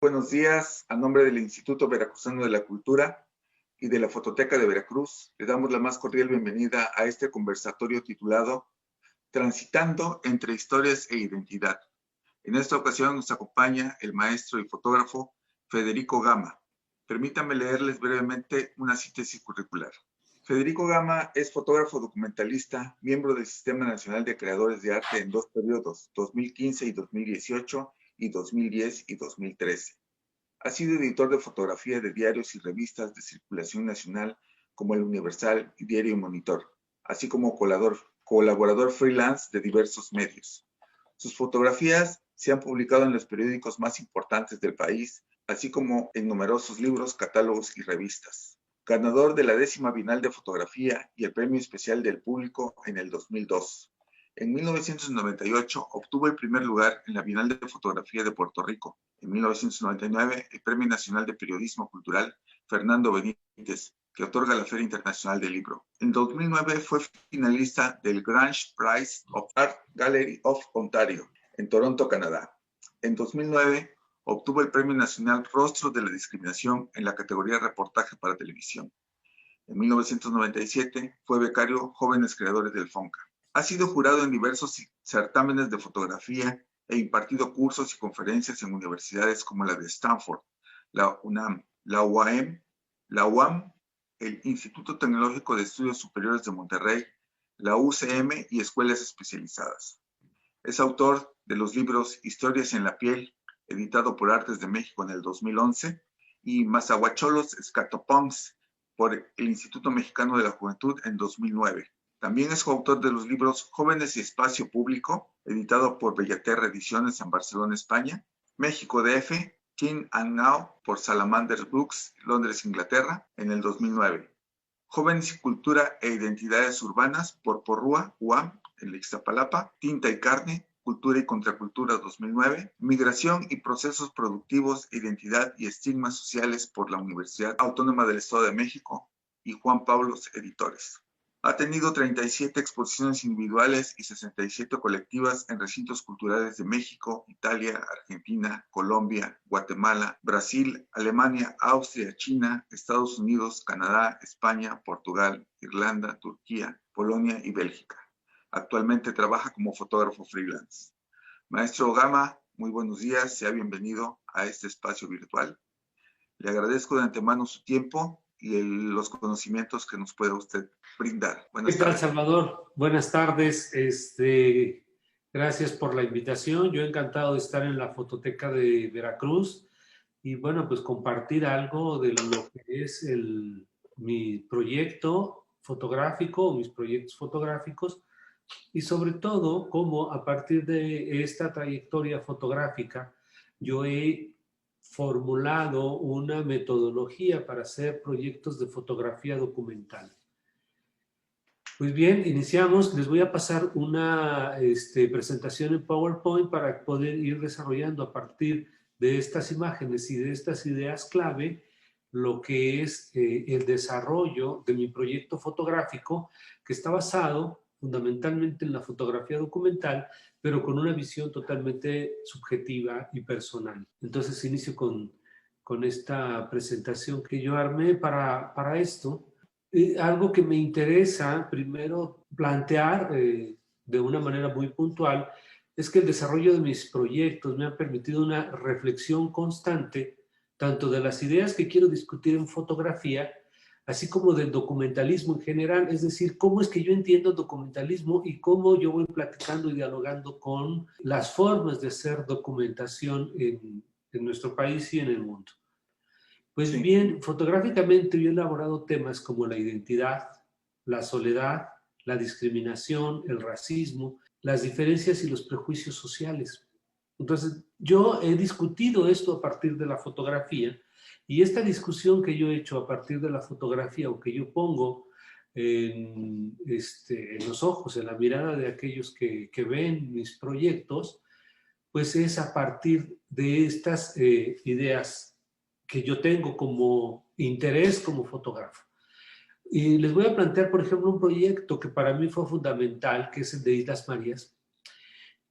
Buenos días, a nombre del Instituto Veracruzano de la Cultura y de la Fototeca de Veracruz, le damos la más cordial bienvenida a este conversatorio titulado Transitando entre Historias e Identidad. En esta ocasión nos acompaña el maestro y fotógrafo Federico Gama. Permítanme leerles brevemente una síntesis curricular. Federico Gama es fotógrafo documentalista, miembro del Sistema Nacional de Creadores de Arte en dos periodos, 2015 y 2018, y 2010 y 2013. Ha sido editor de fotografía de diarios y revistas de circulación nacional como El Universal y Diario Monitor, así como colaborador freelance de diversos medios. Sus fotografías se han publicado en los periódicos más importantes del país, así como en numerosos libros, catálogos y revistas. Ganador de la 10ª Bienal de Fotografía y el Premio Especial del Público en el 2002. En 1998 obtuvo el primer lugar en la Bienal de Fotografía de Puerto Rico. En 1999 el Premio Nacional de Periodismo Cultural Fernando Benítez, que otorga la Feria Internacional del Libro. En 2009 fue finalista del Grand Prize of Art Gallery of Ontario, en Toronto, Canadá. En 2009 obtuvo el Premio Nacional Rostro de la Discriminación en la categoría Reportaje para Televisión. En 1997 fue becario Jóvenes Creadores del FONCA. Ha sido jurado en diversos certámenes de fotografía e impartido cursos y conferencias en universidades como la de Stanford, la UNAM, la UAM, el Instituto Tecnológico de Estudios Superiores de Monterrey, la UCM y escuelas especializadas. Es autor de los libros Historias en la Piel, editado por Artes de México en el 2011, y Mazahuacholos Scatopunks, por el Instituto Mexicano de la Juventud en 2009. También es coautor de los libros Jóvenes y Espacio Público, editado por Bellaterra Ediciones en Barcelona, España, México DF, King and Now por Salamander Books, Londres, Inglaterra, en el 2009. Jóvenes y Cultura e Identidades Urbanas por Porrúa, UAM, en Ixtapalapa, Tinta y Carne, Cultura y Contracultura 2009, Migración y Procesos Productivos, Identidad y Estigmas Sociales por la Universidad Autónoma del Estado de México y Juan Pablos Editores. Ha tenido 37 exposiciones individuales y 67 colectivas en recintos culturales de México, Italia, Argentina, Colombia, Guatemala, Brasil, Alemania, Austria, China, Estados Unidos, Canadá, España, Portugal, Irlanda, Turquía, Polonia y Bélgica. Actualmente trabaja como fotógrafo freelance. Maestro Gama, muy buenos días, sea bienvenido a este espacio virtual. Le agradezco de antemano su tiempo y los conocimientos que nos pueda usted brindar. Buenas tardes. ¿Qué tal, Salvador? Buenas tardes. Gracias por la invitación. Yo encantado de estar en la Fototeca de Veracruz y, bueno, pues compartir algo de lo que es mi proyecto fotográfico, mis proyectos fotográficos, y sobre todo cómo a partir de esta trayectoria fotográfica yo he formulado una metodología para hacer proyectos de fotografía documental. Pues bien, iniciamos. Les voy a pasar una presentación en PowerPoint para poder ir desarrollando a partir de estas imágenes y de estas ideas clave lo que es el desarrollo de mi proyecto fotográfico, que está basado fundamentalmente en la fotografía documental, pero con una visión totalmente subjetiva y personal. Entonces inicio con esta presentación que yo armé para esto. Algo que me interesa primero plantear de una manera muy puntual es que el desarrollo de mis proyectos me ha permitido una reflexión constante tanto de las ideas que quiero discutir en fotografía, así como del documentalismo en general, es decir, cómo es que yo entiendo el documentalismo y cómo yo voy platicando y dialogando con las formas de hacer documentación en nuestro país y en el mundo. Pues sí. Bien, fotográficamente yo he elaborado temas como la identidad, la soledad, la discriminación, el racismo, las diferencias y los prejuicios sociales. Entonces, yo he discutido esto a partir de la fotografía y esta discusión que yo he hecho a partir de la fotografía o que yo pongo en los ojos, en la mirada de aquellos que ven mis proyectos, pues es a partir de estas ideas que yo tengo como interés como fotógrafo. Y les voy a plantear, por ejemplo, un proyecto que para mí fue fundamental, que es el de Islas Marías.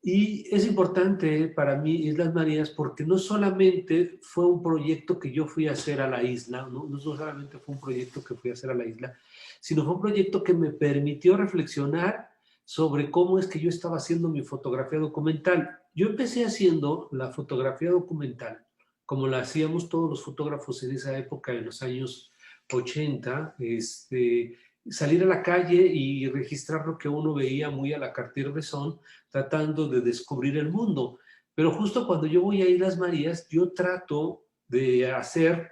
Y es importante para mí Islas Marías porque no solamente fue un proyecto que yo fui a hacer a la isla, no solamente fue un proyecto que fui a hacer a la isla, sino fue un proyecto que me permitió reflexionar sobre cómo es que yo estaba haciendo mi fotografía documental. Yo empecé haciendo la fotografía documental, como la hacíamos todos los fotógrafos en esa época, en los años 80, salir a la calle y registrar lo que uno veía muy a la Cartier-Bresson, tratando de descubrir el mundo. Pero justo cuando yo voy a Islas Marías, yo trato de hacer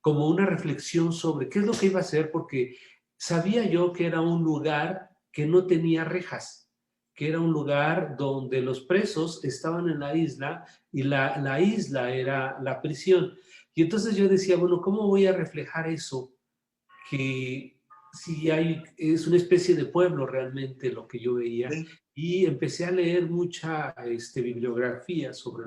como una reflexión sobre qué es lo que iba a hacer, porque sabía yo que era un lugar que no tenía rejas, que era un lugar donde los presos estaban en la isla y la isla era la prisión. Y entonces yo decía, bueno, ¿cómo voy a reflejar eso? Que si es una especie de pueblo realmente lo que yo veía, Sí. y empecé a leer mucha bibliografía sobre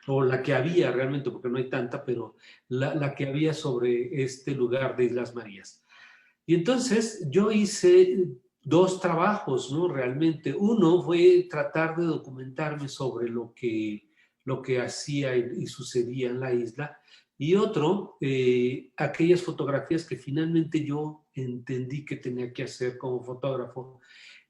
o la que había realmente, porque no hay tanta, pero la que había sobre este lugar de Islas Marías. Y entonces yo hice dos trabajos, ¿no? Realmente. Uno fue tratar de documentarme sobre lo que hacía y sucedía en la isla. Y otro, aquellas fotografías que finalmente yo entendí que tenía que hacer como fotógrafo.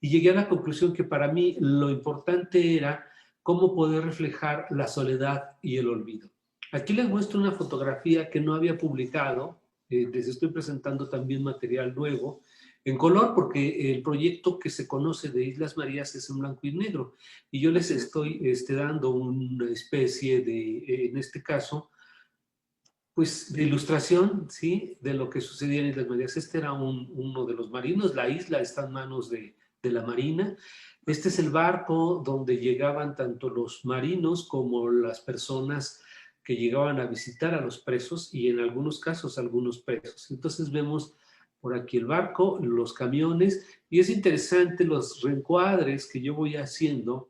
Y llegué a la conclusión que para mí lo importante era cómo poder reflejar la soledad y el olvido. Aquí les muestro una fotografía que no había publicado. Les estoy presentando también material nuevo en color, porque el proyecto que se conoce de Islas Marías es en blanco y negro, y yo les estoy dando una especie de, en este caso, pues de ilustración, ¿sí? De lo que sucedía en Islas Marías. Este era uno de los marinos, la isla está en manos de la Marina. Este es el barco donde llegaban tanto los marinos como las personas que llegaban a visitar a los presos, y en algunos casos algunos presos. Entonces vemos por aquí el barco, los camiones, y es interesante los reencuadres que yo voy haciendo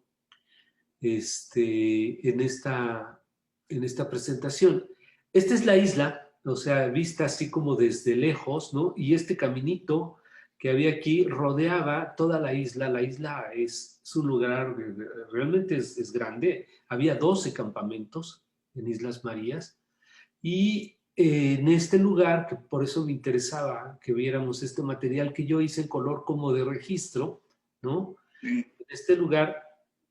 en esta presentación. Esta es la isla, o sea, vista así como desde lejos, ¿no? Y este caminito que había aquí rodeaba toda la isla. La isla es un lugar, realmente es grande. Había 12 campamentos en Islas Marías. Y en este lugar, que por eso me interesaba que viéramos este material que yo hice en color como de registro, ¿no? Sí. En este lugar,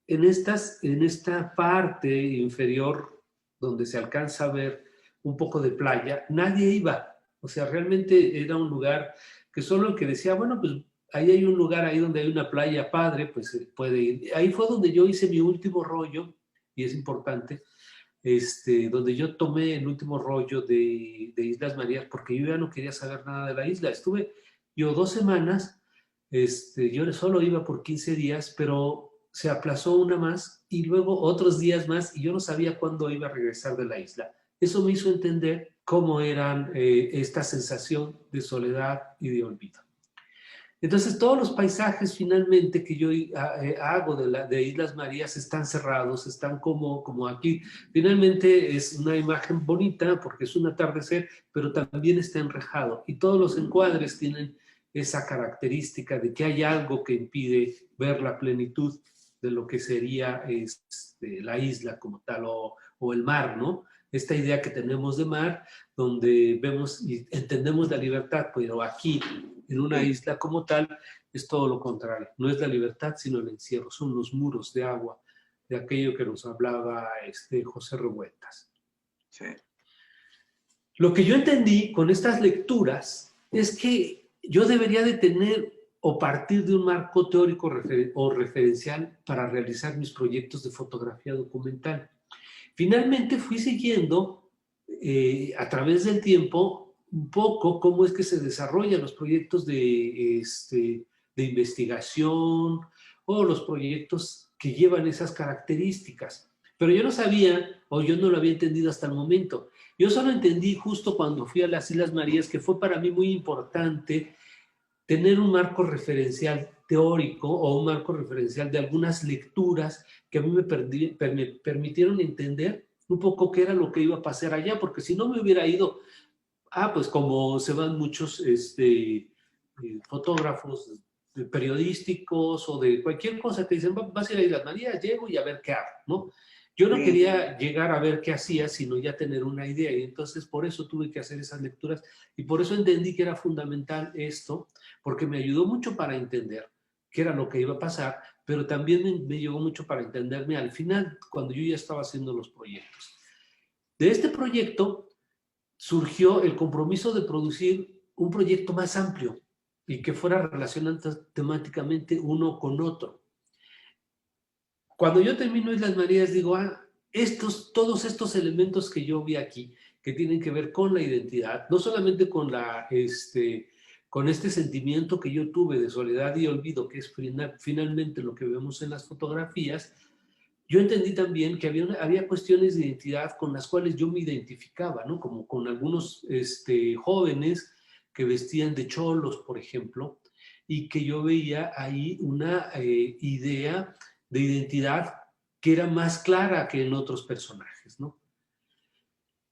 en esta parte inferior donde se alcanza a ver un poco de playa, nadie iba. O sea, realmente era un lugar que solo el que decía, bueno, pues ahí hay un lugar ahí donde hay una playa padre, pues se puede ir. Ahí fue donde yo hice mi último rollo, y es importante, donde yo tomé el último rollo de Islas Marías, porque yo ya no quería saber nada de la isla. Estuve yo 2 semanas, yo solo iba por 15 días, pero se aplazó una más y luego otros días más, y yo no sabía cuándo iba a regresar de la isla. Eso me hizo entender cómo eran esta sensación de soledad y de olvido. Entonces, todos los paisajes finalmente que yo hago de Islas Marías están cerrados, están como aquí. Finalmente es una imagen bonita porque es un atardecer, pero también está enrejado. Y todos los encuadres tienen esa característica de que hay algo que impide ver la plenitud de lo que sería la isla como tal, o el mar, ¿no? Esta idea que tenemos de mar, donde vemos y entendemos la libertad, pero aquí, en una Sí. isla como tal, es todo lo contrario. No es la libertad, sino el encierro. Son los muros de agua, de aquello que nos hablaba José Revueltas. Sí. Lo que yo entendí con estas lecturas es que yo debería de tener o partir de un marco teórico o referencial para realizar mis proyectos de fotografía documental. Finalmente fui siguiendo a través del tiempo un poco cómo es que se desarrollan los proyectos de investigación, o los proyectos que llevan esas características. Pero yo no sabía, o yo no lo había entendido hasta el momento. Yo solo entendí justo cuando fui a las Islas Marías que fue para mí muy importante tener un marco referencial teórico, o un marco referencial de algunas lecturas que a mí me permitieron entender un poco qué era lo que iba a pasar allá, porque si no me hubiera ido, pues como se van muchos fotógrafos periodísticos o de cualquier cosa que dicen, vas a ir a Islas Marías, llego y a ver qué hago, ¿no? Yo no quería llegar a ver qué hacía, sino ya tener una idea, y entonces por eso tuve que hacer esas lecturas, y por eso entendí que era fundamental esto, porque me ayudó mucho para entender qué era lo que iba a pasar, pero también me ayudó mucho para entenderme al final, cuando yo ya estaba haciendo los proyectos. De este proyecto surgió el compromiso de producir un proyecto más amplio y que fuera relacionado temáticamente uno con otro. Cuando yo termino Islas Marías, digo, todos estos elementos que yo vi aquí, que tienen que ver con la identidad, no solamente con este sentimiento que yo tuve de soledad y olvido, que es finalmente lo que vemos en las fotografías, yo entendí también que había cuestiones de identidad con las cuales yo me identificaba, ¿no? Como con algunos jóvenes que vestían de cholos, por ejemplo, y que yo veía ahí una idea de identidad que era más clara que en otros personajes, ¿no?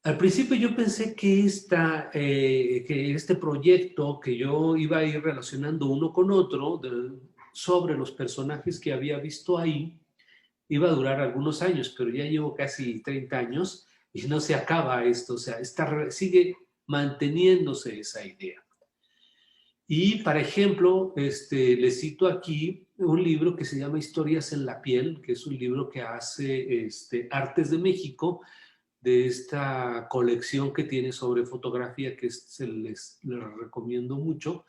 Al principio yo pensé que este proyecto que yo iba a ir relacionando uno con otro sobre los personajes que había visto ahí iba a durar algunos años, pero ya llevo casi 30 años y no se acaba esto, o sea, sigue manteniéndose esa idea. Y, por ejemplo, les cito aquí un libro que se llama Historias en la piel, que es un libro que hace Artes de México, de esta colección que tiene sobre fotografía, que les recomiendo mucho.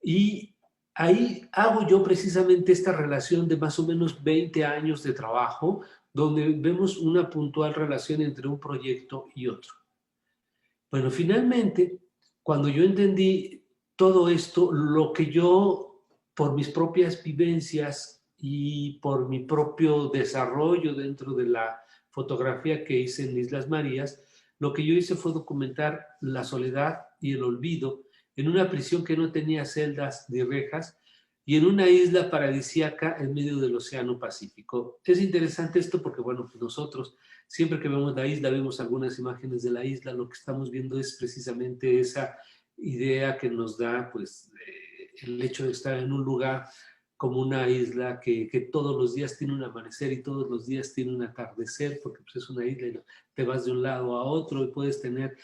Y ahí hago yo precisamente esta relación de más o menos 20 años de trabajo, donde vemos una puntual relación entre un proyecto y otro. Bueno, finalmente, cuando yo entendí todo esto, lo que yo, por mis propias vivencias y por mi propio desarrollo dentro de la fotografía que hice en Islas Marías, lo que yo hice fue documentar la soledad y el olvido en una prisión que no tenía celdas ni rejas y en una isla paradisíaca en medio del Océano Pacífico. Es interesante esto porque, bueno, pues nosotros siempre que vemos la isla, vemos algunas imágenes de la isla, lo que estamos viendo es precisamente esa idea que nos da pues, el hecho de estar en un lugar como una isla que todos los días tiene un amanecer y todos los días tiene un atardecer, porque pues, es una isla y te vas de un lado a otro y puedes tener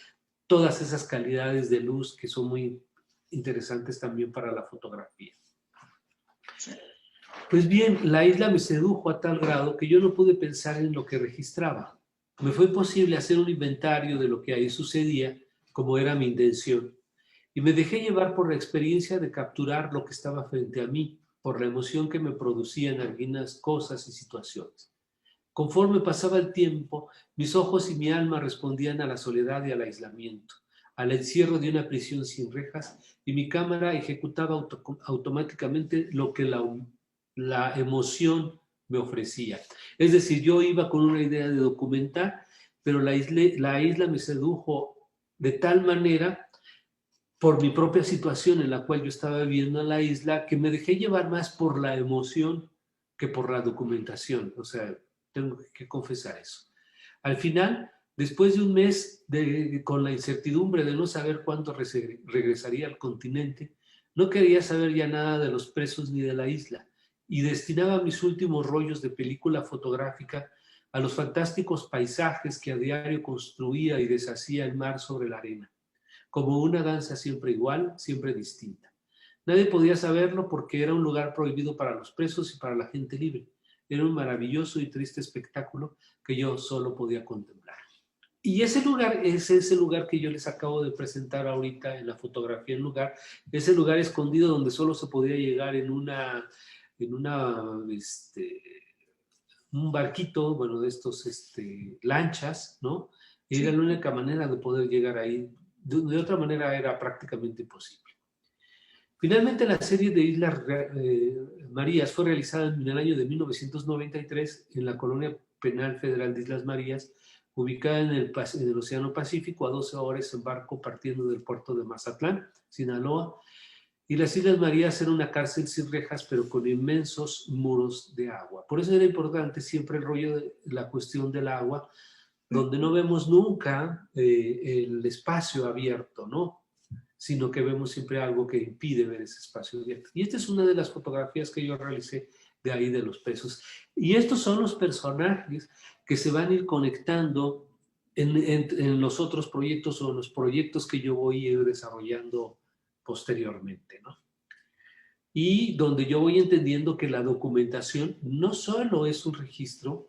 todas esas calidades de luz que son muy interesantes también para la fotografía. Pues bien, la isla me sedujo a tal grado que yo no pude pensar en lo que registraba. Me fue imposible hacer un inventario de lo que ahí sucedía, como era mi intención, y me dejé llevar por la experiencia de capturar lo que estaba frente a mí, por la emoción que me producían algunas cosas y situaciones. Conforme pasaba el tiempo, mis ojos y mi alma respondían a la soledad y al aislamiento, al encierro de una prisión sin rejas, y mi cámara ejecutaba automáticamente lo que la emoción me ofrecía. Es decir, yo iba con una idea de documentar, pero la isla me sedujo de tal manera por mi propia situación en la cual yo estaba viviendo en la isla, que me dejé llevar más por la emoción que por la documentación. O sea, tengo que confesar eso. Al final, después de un mes con la incertidumbre de no saber cuándo regresaría al continente, no quería saber ya nada de los presos ni de la isla, y destinaba mis últimos rollos de película fotográfica a los fantásticos paisajes que a diario construía y deshacía el mar sobre la arena, como una danza siempre igual, siempre distinta. Nadie podía saberlo porque era un lugar prohibido para los presos y para la gente libre. Era un maravilloso y triste espectáculo que yo solo podía contemplar. Y ese lugar es ese lugar que yo les acabo de presentar ahorita en la fotografía en lugar, ese lugar escondido donde solo se podía llegar en un barquito, bueno, de estos lanchas, ¿no? Y era la única manera de poder llegar ahí. De otra manera era prácticamente imposible. Finalmente, la serie de Islas Marías fue realizada en el año de 1993 en la Colonia Penal Federal de Islas Marías, ubicada en el Océano Pacífico, a 12 horas en barco partiendo del puerto de Mazatlán, Sinaloa. Y las Islas Marías era una cárcel sin rejas, pero con inmensos muros de agua. Por eso era importante siempre el rollo de la cuestión del agua, donde no vemos nunca el espacio abierto, ¿no? sino que vemos siempre algo que impide ver ese espacio abierto. Y esta es una de las fotografías que yo realicé de ahí de los presos. Y estos son los personajes que se van a ir conectando en los otros proyectos o en los proyectos que yo voy a ir desarrollando posteriormente, ¿no? Y donde yo voy entendiendo que la documentación no solo es un registro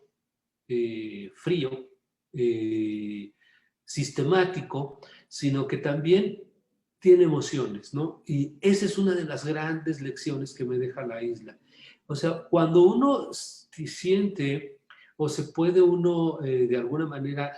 frío, sistemático, sino que también tiene emociones, ¿no? Y esa es una de las grandes lecciones que me deja la isla. O sea, cuando uno siente o se puede uno de alguna manera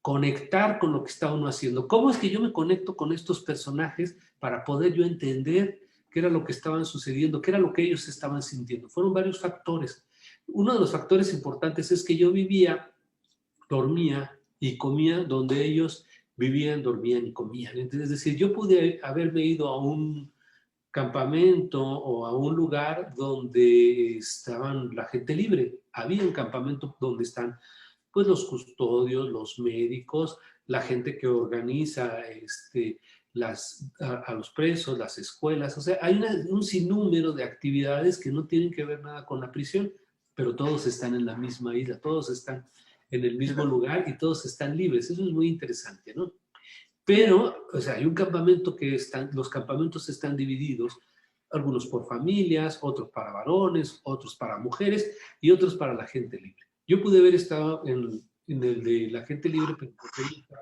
conectar con lo que está uno haciendo. ¿Cómo es que yo me conecto con estos personajes para poder yo entender qué era lo que estaban sucediendo, qué era lo que ellos estaban sintiendo? Fueron varios factores. Uno de los factores importantes es que yo vivía, dormía y comía donde ellos vivían, dormían y comían. Entonces, es decir, yo pude haberme ido a un campamento o a un lugar donde estaban la gente libre. Había un campamento donde están pues los custodios, los médicos, la gente que organiza a los presos, las escuelas. O sea, hay un sinnúmero de actividades que no tienen que ver nada con la prisión, pero todos están en la misma isla, todos están en el mismo lugar y todos están libres. Eso es muy interesante, ¿no? Pero, o sea, hay un campamento los campamentos están divididos, algunos por familias, otros para varones, otros para mujeres y otros para la gente libre. Yo pude haber estado en el de la gente libre, pero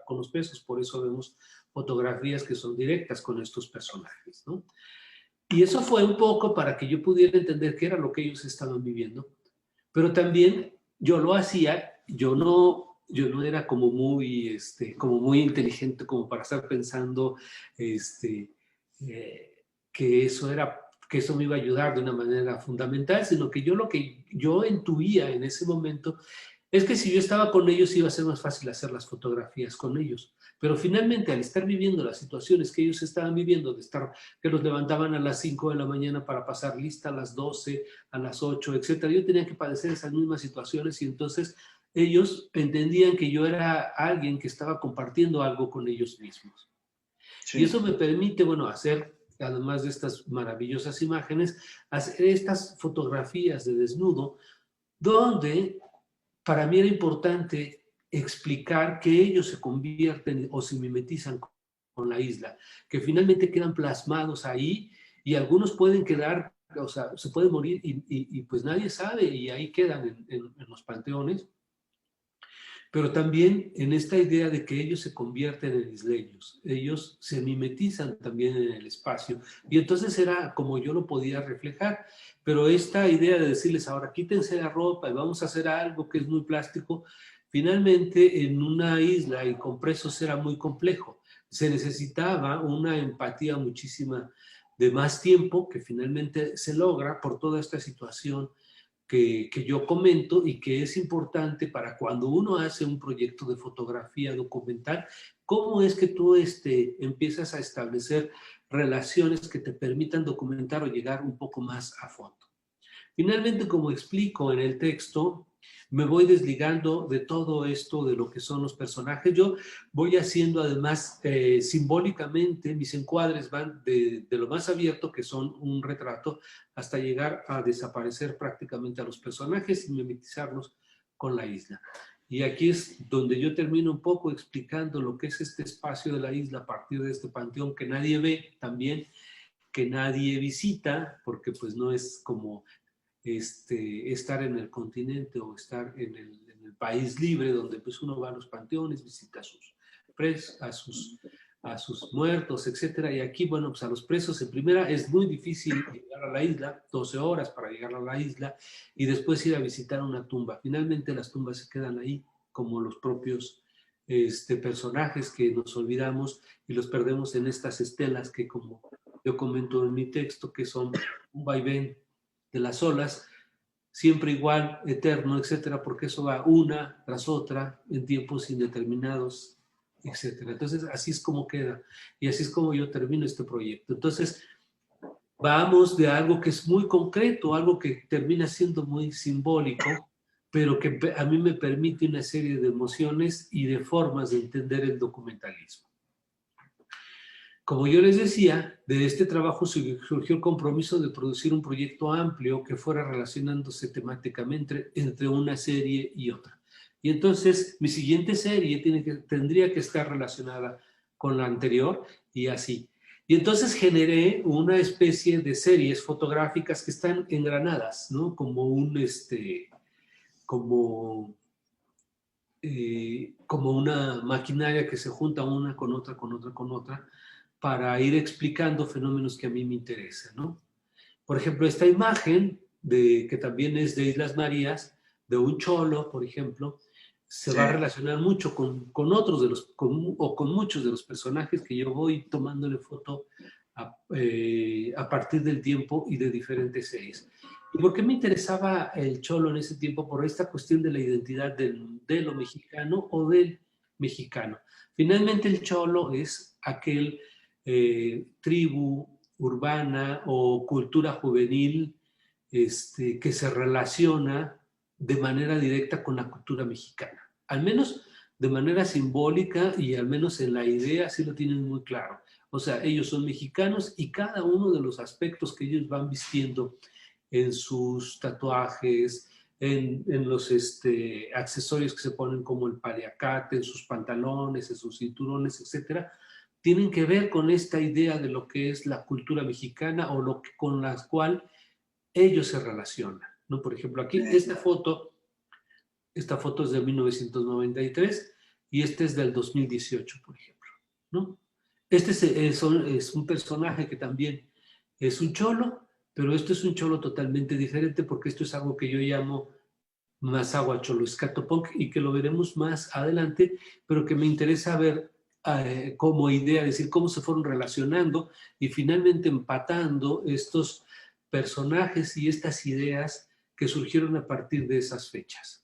con los presos, por eso vemos fotografías que son directas con estos personajes, ¿no? Y eso fue un poco para que yo pudiera entender qué era lo que ellos estaban viviendo. Pero también yo lo hacía, yo no era como muy inteligente como para estar pensando que eso me iba a ayudar de una manera fundamental, sino que lo que yo intuía en ese momento es que si yo estaba con ellos iba a ser más fácil hacer las fotografías con ellos. Pero finalmente, al estar viviendo las situaciones que ellos estaban viviendo, que los levantaban a las 5 de la mañana para pasar lista a las 12, a las 8, etcétera, yo tenía que padecer esas mismas situaciones y entonces ellos entendían que yo era alguien que estaba compartiendo algo con ellos mismos. Sí. Y eso me permite, bueno, hacer, además de estas maravillosas imágenes, hacer estas fotografías de desnudo, donde para mí era importante explicar que ellos se convierten o se mimetizan con la isla, que finalmente quedan plasmados ahí y algunos pueden quedar, o sea, se pueden morir y pues nadie sabe y ahí quedan en los panteones, pero también en esta idea de que ellos se convierten en isleños, ellos se mimetizan también en el espacio y entonces era como yo lo podía reflejar. Pero esta idea de decirles ahora quítense la ropa y vamos a hacer algo que es muy plástico, finalmente en una isla y con presos era muy complejo. Se necesitaba una empatía muchísima de más tiempo que finalmente se logra por toda esta situación que yo comento y que es importante para cuando uno hace un proyecto de fotografía documental, cómo es que tú empiezas a establecer relaciones que te permitan documentar o llegar un poco más a fondo. Finalmente, como explico en el texto, me voy desligando de todo esto, de lo que son los personajes. Yo voy haciendo además simbólicamente, mis encuadres van de lo más abierto, que son un retrato, hasta llegar a desaparecer prácticamente a los personajes y mimetizarlos con la isla. Y aquí es donde yo termino un poco explicando lo que es este espacio de la isla a partir de este panteón que nadie ve también, que nadie visita, porque pues no es como estar en el continente o estar en el país libre donde pues uno va a los panteones, visita a sus muertos, etcétera. Y aquí, bueno, pues a los presos en primera es muy difícil llegar a la isla, 12 horas para llegar a la isla y después ir a visitar una tumba. Finalmente las tumbas se quedan ahí como los propios personajes que nos olvidamos y los perdemos en estas estelas que, como yo comento en mi texto, que son un vaivén de las olas, siempre igual, eterno, etcétera, porque eso va una tras otra en tiempos indeterminados, etcétera. Entonces, así es como queda y así es como yo termino este proyecto. Entonces, vamos de algo que es muy concreto, algo que termina siendo muy simbólico, pero que a mí me permite una serie de emociones y de formas de entender el documentalismo. como yo les decía, de este trabajo surgió el compromiso de producir un proyecto amplio que fuera relacionándose temáticamente entre una serie y otra. Y entonces mi siguiente serie tendría que estar relacionada con la anterior y así. Y entonces generé una especie de series fotográficas que están engranadas, ¿no? Como, como una maquinaria que se junta una con otra, con otra, con otra, para ir explicando fenómenos que a mí me interesan, ¿no? Por ejemplo, esta imagen, que también es de Islas Marías, de un cholo, por ejemplo, se Sí, va a relacionar mucho con otros o con muchos de los personajes que yo voy tomándole foto a partir del tiempo y de diferentes series. ¿Y por qué me interesaba el cholo en ese tiempo? Por esta cuestión de la identidad de lo mexicano o del mexicano. Finalmente el cholo es aquel tribu urbana o cultura juvenil que se relaciona de manera directa con la cultura mexicana. Al menos de manera simbólica y al menos en la idea sí lo tienen muy claro. O sea, ellos son mexicanos y cada uno de los aspectos que ellos van vistiendo en sus tatuajes, en los accesorios que se ponen como el paliacate, en sus pantalones, en sus cinturones, etcétera, tienen que ver con esta idea de lo que es la cultura mexicana o con la cual ellos se relacionan, ¿no? Por ejemplo, aquí sí. esta foto es de 1993 y este es del 2018, por ejemplo, ¿no? Es un personaje que también es un cholo, pero esto es un cholo totalmente diferente porque esto es algo que yo llamo Mazahua Cholo Scatopunk y que lo veremos más adelante, pero que me interesa ver como idea, es decir, cómo se fueron relacionando y finalmente empatando estos personajes y estas ideas que surgieron a partir de esas fechas,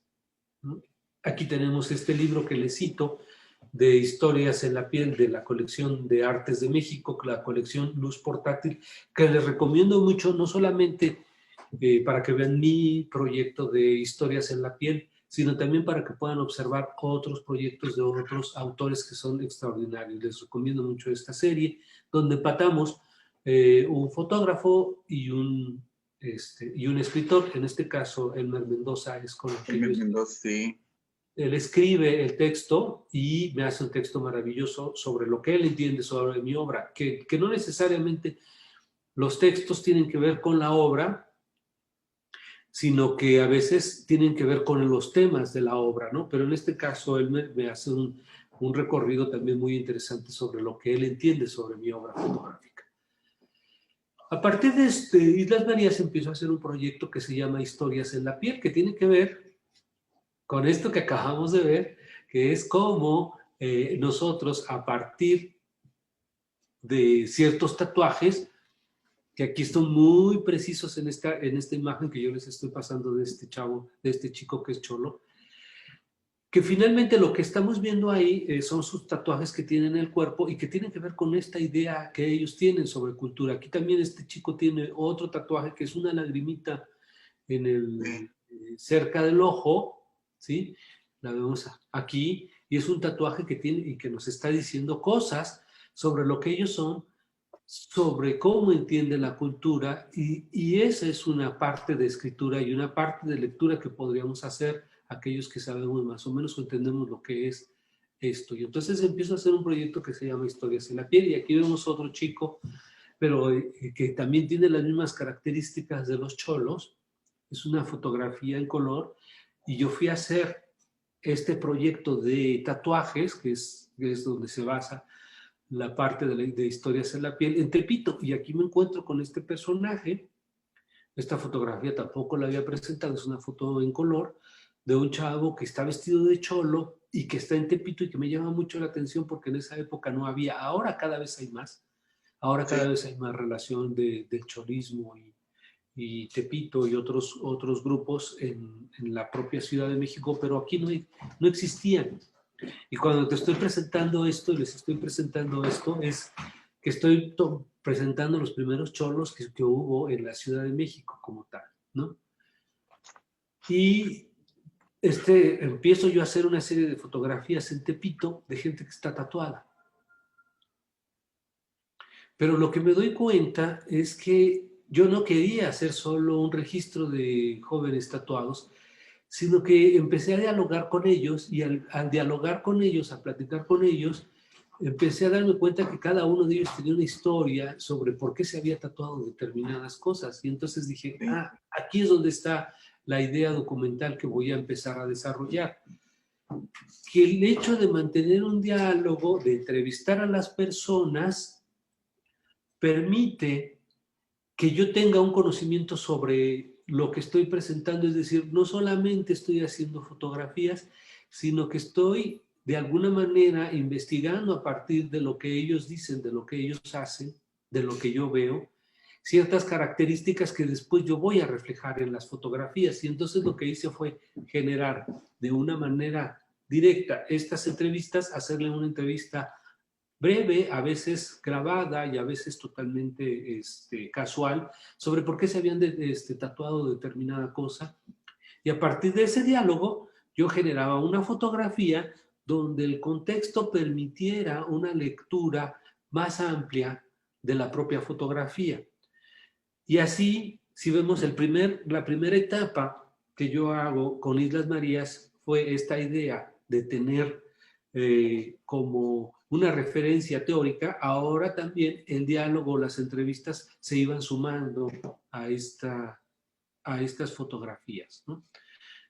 ¿no? Aquí tenemos este libro que les cito de Historias en la piel de la colección de Artes de México, la colección Luz Portátil, que les recomiendo mucho, no solamente para que vean mi proyecto de Historias en la piel, sino también para que puedan observar otros proyectos de otros autores que son extraordinarios. Les recomiendo mucho esta serie, donde empatamos un fotógrafo y un escritor, en este caso Elmer Mendoza es con el que yo Elmer estoy. Mendoza, sí. Él escribe el texto y me hace un texto maravilloso sobre lo que él entiende sobre mi obra, que no necesariamente los textos tienen que ver con la obra, sino que a veces tienen que ver con los temas de la obra, ¿no? Pero en este caso él me hace un recorrido también muy interesante sobre lo que él entiende sobre mi obra fotográfica. A partir de Islas Marías empiezo a hacer un proyecto que se llama Historias en la piel, que tiene que ver con esto que acabamos de ver, que es cómo nosotros a partir de ciertos tatuajes, que aquí están muy precisos en esta imagen que yo les estoy pasando de este chavo, de este chico que es cholo, que finalmente lo que estamos viendo ahí son sus tatuajes que tienen en el cuerpo y que tienen que ver con esta idea que ellos tienen sobre cultura. Aquí también este chico tiene otro tatuaje que es una lagrimita Sí. cerca del ojo, ¿sí? La vemos aquí y es un tatuaje que tiene y que nos está diciendo cosas sobre lo que ellos son, sobre cómo entienden la cultura y esa es una parte de escritura y una parte de lectura que podríamos hacer aquellos que sabemos más o menos o entendemos lo que es esto. Y entonces empiezo a hacer un proyecto que se llama Historias en la piel y aquí vemos otro chico, pero que también tiene las mismas características de los cholos. Es una fotografía en color y yo fui a hacer este proyecto de tatuajes, que es donde se basa la parte de Historias en la piel, en Tepito. Y aquí me encuentro con este personaje. Esta fotografía tampoco la había presentado, es una foto en color de un chavo que está vestido de cholo y que está en Tepito y que me llama mucho la atención porque en esa época no había, ahora cada vez hay más, ahora cada Sí. vez hay más relación del cholismo y Tepito y otros grupos en la propia Ciudad de México, pero aquí no existían. Y cuando te estoy presentando esto, les estoy presentando esto, es que estoy presentando los primeros cholos que hubo en la Ciudad de México como tal, ¿no? Y empiezo yo a hacer una serie de fotografías en Tepito de gente que está tatuada. Pero lo que me doy cuenta es que yo no quería hacer solo un registro de jóvenes tatuados, sino que empecé a dialogar con ellos y al dialogar con ellos, a platicar con ellos, empecé a darme cuenta que cada uno de ellos tenía una historia sobre por qué se había tatuado determinadas cosas. Y entonces dije, Sí. ah, aquí es donde está la idea documental que voy a empezar a desarrollar. Que el hecho de mantener un diálogo, de entrevistar a las personas, permite que yo tenga un conocimiento sobre lo que estoy presentando, es decir, no solamente estoy haciendo fotografías, sino que estoy de alguna manera investigando a partir de lo que ellos dicen, de lo que ellos hacen, de lo que yo veo, ciertas características que después yo voy a reflejar en las fotografías. Y entonces lo que hice fue generar de una manera directa estas entrevistas, hacerle una entrevista breve, a veces grabada y a veces totalmente casual, sobre por qué se habían tatuado determinada cosa. Y a partir de ese diálogo, yo generaba una fotografía donde el contexto permitiera una lectura más amplia de la propia fotografía. Y así, si vemos la primera etapa que yo hago con Islas Marías fue esta idea de tener como una referencia teórica. Ahora también el diálogo, las entrevistas se iban sumando a, a estas fotografías, ¿no?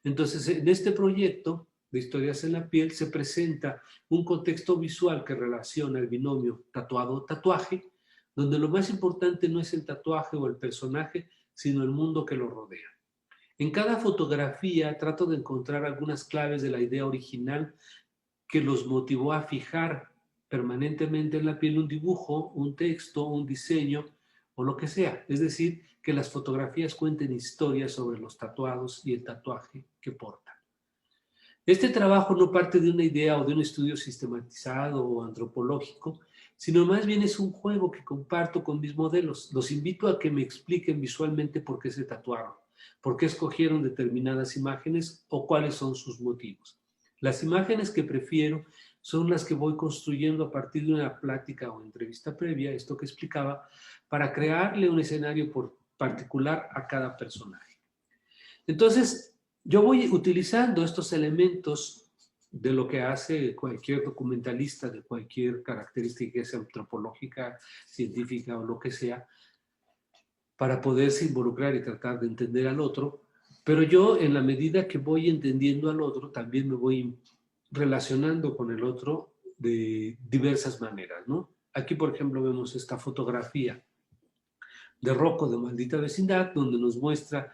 Entonces, en este proyecto de Historias en la Piel se presenta un contexto visual que relaciona el binomio tatuado-tatuaje, donde lo más importante no es el tatuaje o el personaje, sino el mundo que lo rodea. En cada fotografía trato de encontrar algunas claves de la idea original que los motivó a fijar permanentemente en la piel un dibujo, un texto, un diseño o lo que sea. Es decir, que las fotografías cuenten historias sobre los tatuados y el tatuaje que portan. Este trabajo no parte de una idea o de un estudio sistematizado o antropológico, sino más bien es un juego que comparto con mis modelos. Los invito a que me expliquen visualmente por qué se tatuaron, por qué escogieron determinadas imágenes o cuáles son sus motivos. Las imágenes que prefiero son las que voy construyendo a partir de una plática o entrevista previa, esto que explicaba, para crearle un escenario particular a cada personaje. Entonces, yo voy utilizando estos elementos de lo que hace cualquier documentalista de cualquier característica, sea antropológica, científica o lo que sea, para poderse involucrar y tratar de entender al otro. Pero yo, en la medida que voy entendiendo al otro, también me voy relacionando con el otro de diversas maneras, ¿no? Aquí, por ejemplo, vemos esta fotografía de Rocco de Maldita Vecindad, donde nos muestra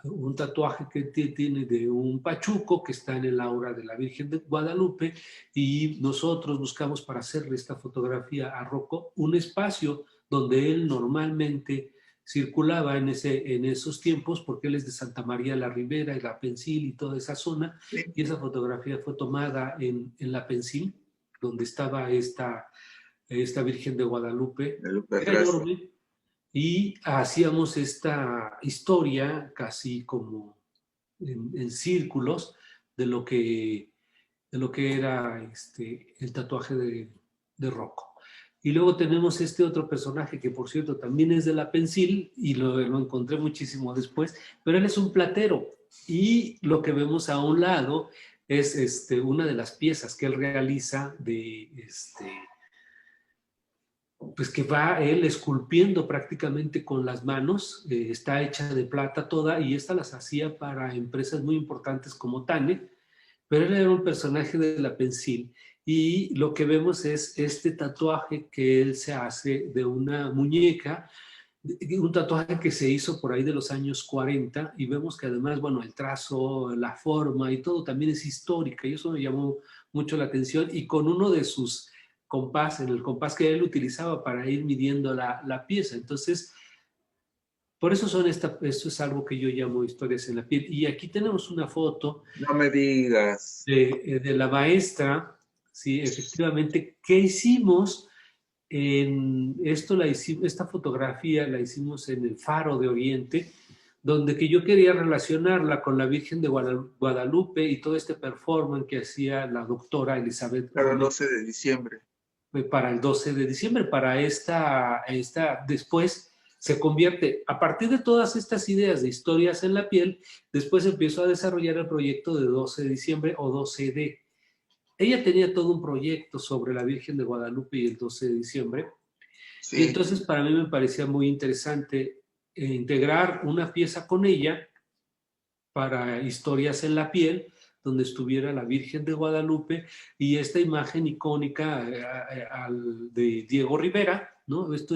un tatuaje que tiene de un pachuco que está en el aura de la Virgen de Guadalupe, y nosotros buscamos para hacerle esta fotografía a Rocco un espacio donde él normalmente circulaba en esos tiempos, porque él es de Santa María la Ribera y la Pensil y toda esa zona, Sí. y esa fotografía fue tomada en la Pensil, donde estaba esta Virgen de Guadalupe, era enorme, y hacíamos esta historia casi como en círculos de lo que era el tatuaje de Rocco. Y luego tenemos este otro personaje que, por cierto, también es de la Pensil y lo encontré muchísimo después, pero él es un platero, y lo que vemos a un lado es una de las piezas que él realiza pues que va él esculpiendo prácticamente con las manos. Está hecha de plata toda, y esta las hacía para empresas muy importantes como Tane, pero él era un personaje de la Pensil, y lo que vemos es este tatuaje que él se hace de una muñeca, un tatuaje que se hizo por ahí de los años 40, y vemos que además, bueno, el trazo, la forma y todo también es histórica, y eso me llamó mucho la atención, y con uno de sus compás, en el compás que él utilizaba para ir midiendo la pieza. Entonces, por eso esto es algo que yo llamo historias en la piel. Y aquí tenemos una foto. No me digas. De la maestra, sí, efectivamente. ¿Qué hicimos? Esta fotografía la hicimos en el Faro de Oriente, donde que yo quería relacionarla con la Virgen de Guadalupe y todo este performance que hacía la doctora Elizabeth Para el Gómez. 12 de diciembre. para el 12 de diciembre, para después se convierte, a partir de todas estas ideas de historias en la piel, después empezó a desarrollar el proyecto de 12 de diciembre o 12D. Ella tenía todo un proyecto sobre la Virgen de Guadalupe y el 12 de diciembre, y Sí. entonces para mí me parecía muy interesante integrar una pieza con ella para historias en la piel, donde estuviera la Virgen de Guadalupe y esta imagen icónica de Diego Rivera, ¿no? Esto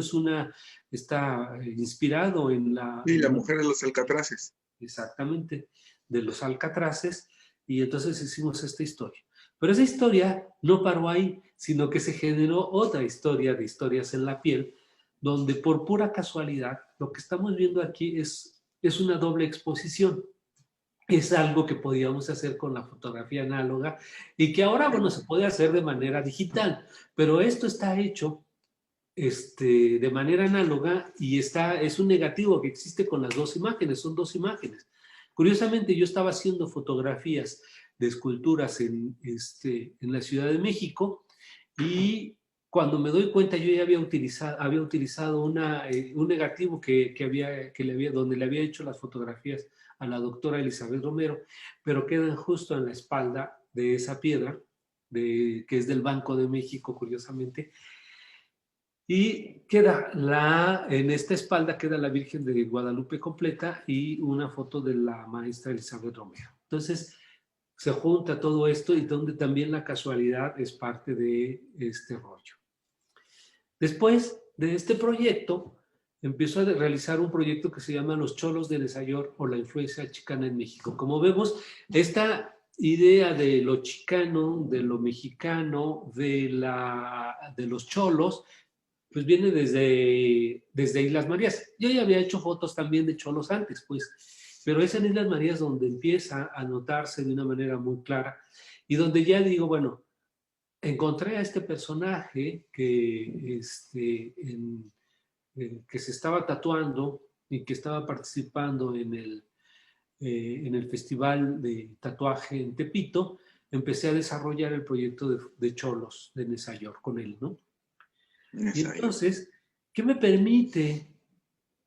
está inspirado en Y la mujer de los alcatraces. exactamente, de los alcatraces, y entonces hicimos esta historia. Pero esa historia no paró ahí, sino que se generó otra historia de historias en la piel, donde por pura casualidad lo que estamos viendo aquí es una doble exposición. Es algo que podíamos hacer con la fotografía análoga y que ahora, bueno, se puede hacer de manera digital, pero esto está hecho de manera análoga y es un negativo que existe con las dos imágenes, son dos imágenes. Curiosamente, yo estaba haciendo fotografías de esculturas en la Ciudad de México y cuando me doy cuenta yo ya había utilizado un negativo donde le había hecho las fotografías a la doctora Elizabeth Romero, pero quedan justo en la espalda de esa piedra, que es del Banco de México, curiosamente, y en esta espalda queda la Virgen de Guadalupe completa y una foto de la maestra Elizabeth Romero. Entonces, se junta todo esto y donde también la casualidad es parte de este rollo. Después de este proyecto, empiezo a realizar un proyecto que se llama Los Cholos de Nezayor o la influencia chicana en México. Como vemos, esta idea de lo chicano, de lo mexicano, de los cholos, pues viene desde Islas Marías. Yo ya había hecho fotos también de cholos antes, pues, pero es en Islas Marías donde empieza a notarse de una manera muy clara y donde ya digo, bueno, encontré a este personaje que se estaba tatuando y que estaba participando en el festival de tatuaje en Tepito. Empecé a desarrollar el proyecto de Cholos de Nezayor con él, ¿no? Y entonces, ¿qué me permite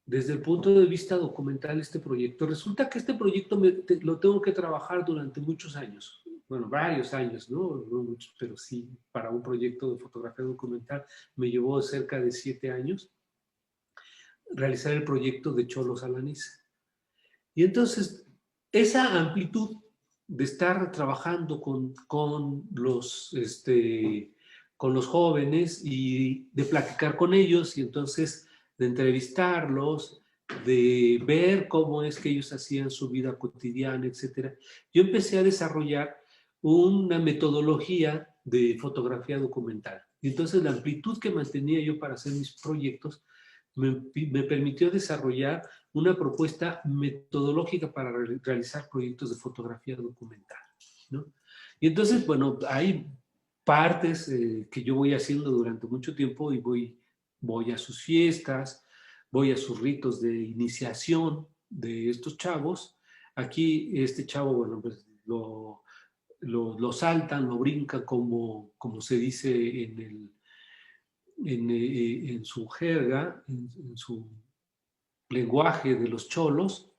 desde el punto de vista documental este proyecto? Resulta que este proyecto lo tengo que trabajar durante muchos años. Bueno, varios años, ¿no? No muchos, pero sí, para un proyecto de fotografía documental me llevó cerca de 7 años realizar el proyecto de Cholos Alanís. Y entonces, esa amplitud de estar trabajando con los jóvenes y de platicar con ellos y entonces de entrevistarlos, de ver cómo es que ellos hacían su vida cotidiana, etcétera. Yo empecé a desarrollar una metodología de fotografía documental. Y entonces la amplitud que mantenía yo para hacer mis proyectos me permitió desarrollar una propuesta metodológica para realizar proyectos de fotografía documental, ¿no? Y entonces, bueno, hay partes que yo voy haciendo durante mucho tiempo y voy a sus fiestas, voy a sus ritos de iniciación de estos chavos. Aquí este chavo, bueno, pues lo saltan, lo brincan como se dice en su jerga, en su lenguaje de los cholos.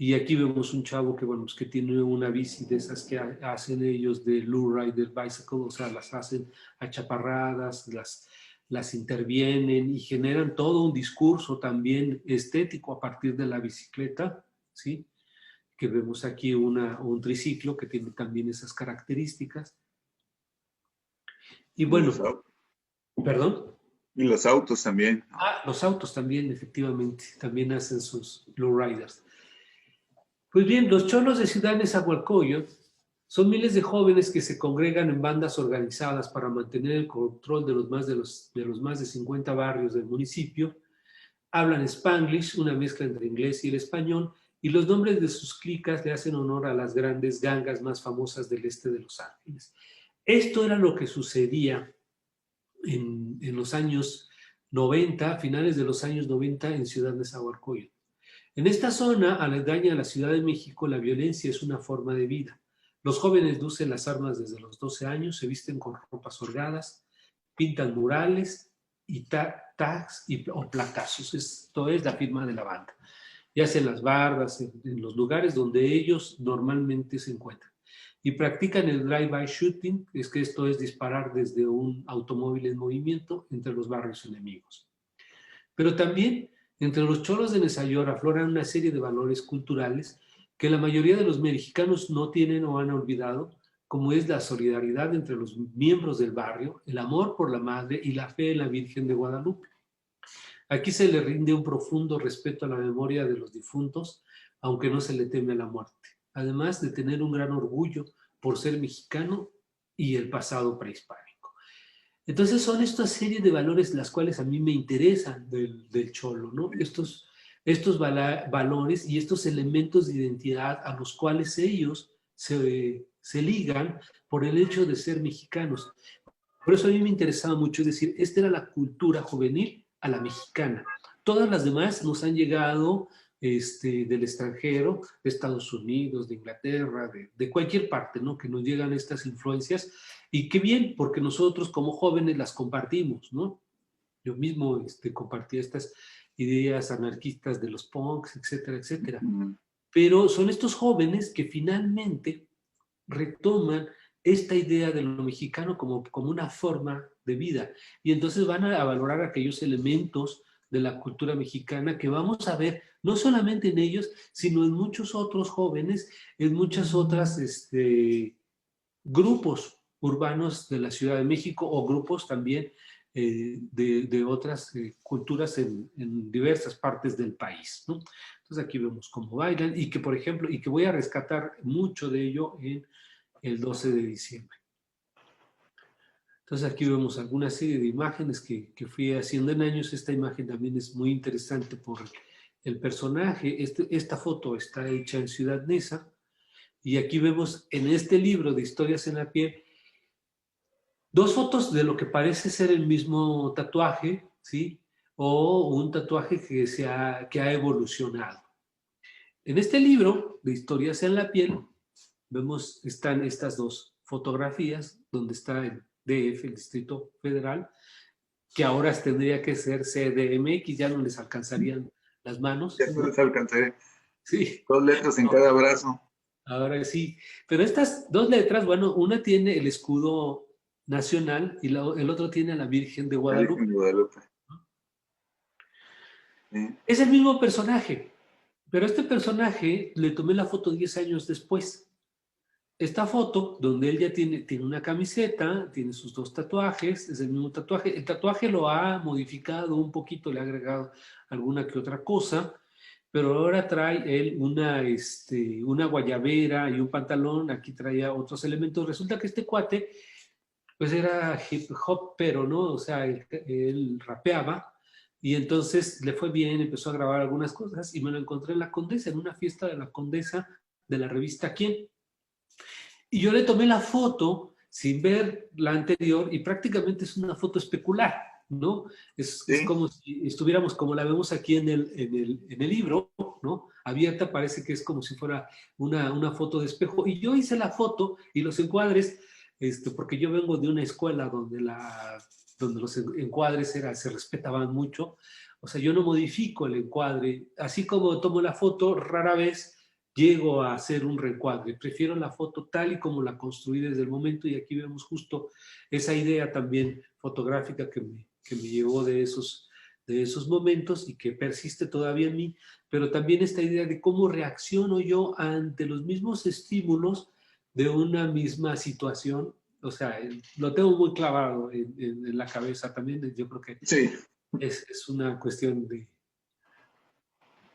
Y aquí vemos un chavo que, bueno, pues que tiene una bici de esas que hacen ellos de lowrider bicycle, o sea, las hacen achaparradas, las intervienen y generan todo un discurso también estético a partir de la bicicleta, ¿sí? Que vemos aquí un triciclo que tiene también esas características. Y bueno, ¿perdón? Y los autos también. Ah, los autos también, efectivamente, también hacen sus lowriders. Pues bien, los cholos de Ciudad Nezahualcóyotl son miles de jóvenes que se congregan en bandas organizadas para mantener el control de los más de 50 barrios del municipio. Hablan Spanglish, una mezcla entre inglés y el español, y los nombres de sus clicas le hacen honor a las grandes gangas más famosas del este de Los Ángeles. Esto era lo que sucedía en los años 90, finales de los años 90 en Ciudad Nezahualcóyotl. En esta zona, aledaña a la Ciudad de México, la violencia es una forma de vida. Los jóvenes lucen las armas desde los 12 años, se visten con ropas holgadas, pintan murales y tags o placazos. Esto es la firma de la banda. Y hacen las bardas en los lugares donde ellos normalmente se encuentran. Y practican el drive-by shooting, es que esto es disparar desde un automóvil en movimiento entre los barrios enemigos. Pero también entre los cholos de Nezayor afloran una serie de valores culturales que la mayoría de los mexicanos no tienen o han olvidado, como es la solidaridad entre los miembros del barrio, el amor por la madre y la fe en la Virgen de Guadalupe. Aquí se le rinde un profundo respeto a la memoria de los difuntos, aunque no se le teme a la muerte, además de tener un gran orgullo por ser mexicano y el pasado prehispánico. Entonces son estas series de valores las cuales a mí me interesan del cholo, ¿no? Estos valores y estos elementos de identidad a los cuales ellos se ligan por el hecho de ser mexicanos. Por eso a mí me interesaba mucho, es decir, esta era la cultura juvenil a la mexicana. Todas las demás nos han llegado del extranjero, de Estados Unidos, de Inglaterra, de cualquier parte, ¿no? Que nos llegan estas influencias. Y qué bien, porque nosotros como jóvenes las compartimos, ¿no? Yo mismo compartí estas ideas anarquistas de los punks, etcétera, etcétera. Pero son estos jóvenes que finalmente retoman esta idea de lo mexicano como una forma de vida. Y entonces van a valorar aquellos elementos de la cultura mexicana que vamos a ver no solamente en ellos, sino en muchos otros jóvenes, en muchas otras grupos urbanos de la Ciudad de México o grupos también de otras culturas en diversas partes del país, ¿no? Entonces aquí vemos cómo bailan y que, por ejemplo, y que voy a rescatar mucho de ello en el 12 de diciembre. Entonces aquí vemos alguna serie de imágenes que fui haciendo en años. Esta imagen también es muy interesante por el personaje. Esta foto está hecha en Ciudad Neza y aquí vemos en este libro de Historias en la Piel dos fotos de lo que parece ser el mismo tatuaje, ¿sí? O un tatuaje que ha evolucionado. En este libro de Historias en la Piel vemos, están estas dos fotografías, donde está el DF, el Distrito Federal, que ahora tendría que ser CDMX, ya no les alcanzarían las manos. Ya no les alcanzaré. Sí. 2 letras en cada brazo. Ahora sí. Pero estas 2 letras, bueno, una tiene el escudo nacional y el otro tiene a la Virgen de Guadalupe. La Virgen de Guadalupe. Sí. Es el mismo personaje, pero este personaje le tomé la foto 10 años después. Esta foto, donde él ya tiene una camiseta, tiene sus 2 tatuajes, es el mismo tatuaje. El tatuaje lo ha modificado un poquito, le ha agregado alguna que otra cosa, pero ahora trae él una guayabera y un pantalón, aquí traía otros elementos. Resulta que este cuate, pues era hip hop, pero no, o sea, él rapeaba, y entonces le fue bien, empezó a grabar algunas cosas, y me lo encontré en la Condesa, en una fiesta de la Condesa de la revista ¿Quién? Y yo le tomé la foto sin ver la anterior y prácticamente es una foto especular, ¿no? Es como si estuviéramos como la vemos aquí en el libro, ¿no? Abierta, parece que es como si fuera una foto de espejo. Y yo hice la foto y los encuadres, porque yo vengo de una escuela donde los encuadres se respetaban mucho. O sea, yo no modifico el encuadre. Así como tomo la foto, rara vez llego a hacer un reencuadre. Prefiero la foto tal y como la construí desde el momento, y aquí vemos justo esa idea también fotográfica que me llevó de esos momentos y que persiste todavía en mí, pero también esta idea de cómo reacciono yo ante los mismos estímulos de una misma situación. O sea, lo tengo muy clavado en la cabeza también. Yo creo que sí. es una cuestión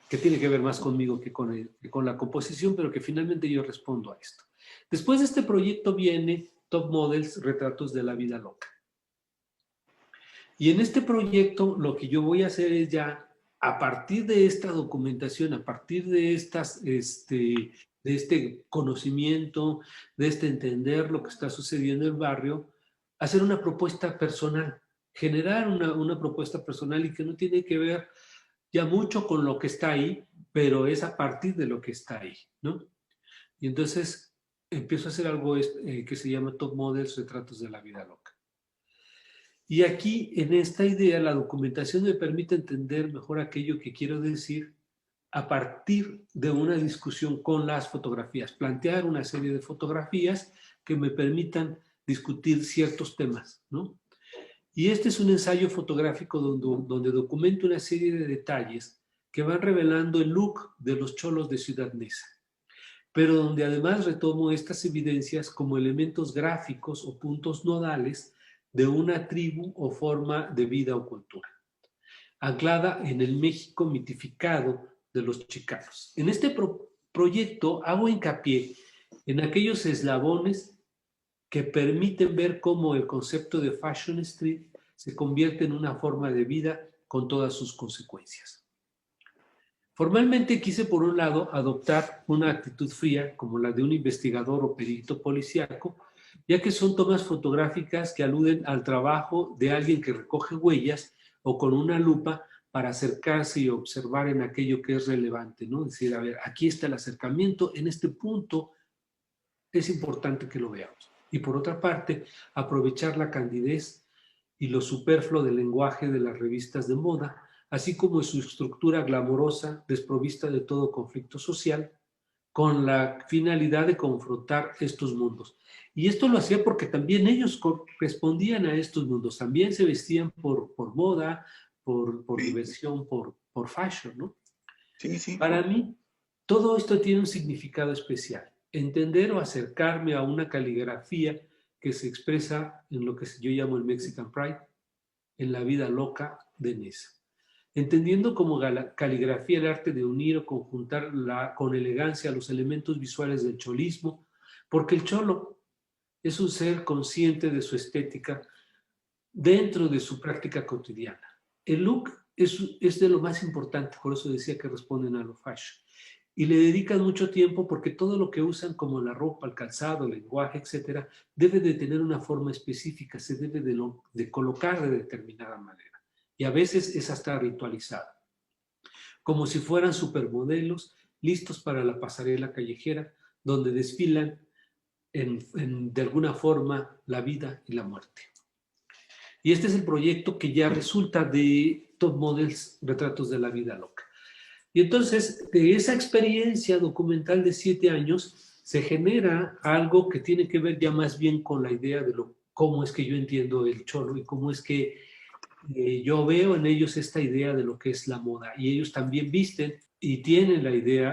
que tiene que ver más conmigo que con la composición, pero que finalmente yo respondo a esto. Después de este proyecto viene Top Models, Retratos de la Vida Loca. Y en este proyecto lo que yo voy a hacer es ya, a partir de esta documentación, a partir de este conocimiento, de entender lo que está sucediendo en el barrio, hacer una propuesta personal, generar una propuesta personal, y que no tiene que ver ya mucho con lo que está ahí, pero es a partir de lo que está ahí, ¿no? Y entonces empiezo a hacer algo que se llama Top Models, Retratos de la Vida Loca. Y aquí, en esta idea, la documentación me permite entender mejor aquello que quiero decir a partir de una discusión con las fotografías, plantear una serie de fotografías que me permitan discutir ciertos temas, ¿no? Y este es un ensayo fotográfico donde documento una serie de detalles que van revelando el look de los cholos de Ciudad Neza, pero donde además retomo estas evidencias como elementos gráficos o puntos nodales de una tribu o forma de vida o cultura, anclada en el México mitificado de los chicanos. En este proyecto hago hincapié en aquellos eslabones que permiten ver cómo el concepto de Fashion Street se convierte en una forma de vida con todas sus consecuencias. Formalmente quise, por un lado, adoptar una actitud fría como la de un investigador o perito policíaco, ya que son tomas fotográficas que aluden al trabajo de alguien que recoge huellas o con una lupa para acercarse y observar en aquello que es relevante, ¿no? Es decir, a ver, aquí está el acercamiento, en este punto es importante que lo veamos. Y por otra parte, aprovechar la candidez y lo superfluo del lenguaje de las revistas de moda, así como su estructura glamorosa, desprovista de todo conflicto social, con la finalidad de confrontar estos mundos. Y esto lo hacía porque también ellos correspondían a estos mundos, también se vestían por moda, por Sí, diversión, por fashion, ¿no? sí, sí. Para mí, todo esto tiene un significado especial. Entender o acercarme a una caligrafía que se expresa en lo que yo llamo el Mexican Pride, en la vida loca de Neza. Entendiendo como caligrafía el arte de unir o conjuntar con elegancia los elementos visuales del cholismo, porque el cholo es un ser consciente de su estética dentro de su práctica cotidiana. El look es de lo más importante, por eso decía que responden a lo fashion. Y le dedican mucho tiempo porque todo lo que usan, como la ropa, el calzado, el lenguaje, etcétera, debe de tener una forma específica, se debe de colocar de determinada manera. Y a veces es hasta ritualizado, como si fueran supermodelos listos para la pasarela callejera, donde desfilan de alguna forma la vida y la muerte. Y este es el proyecto que ya resulta de Top Models, Retratos de la Vida Loca. Y entonces, de esa experiencia documental de 7 años, se genera algo que tiene que ver ya más bien con la idea de cómo es que yo entiendo el cholo y cómo es que yo veo en ellos esta idea de lo que es la moda. Y ellos también visten y tienen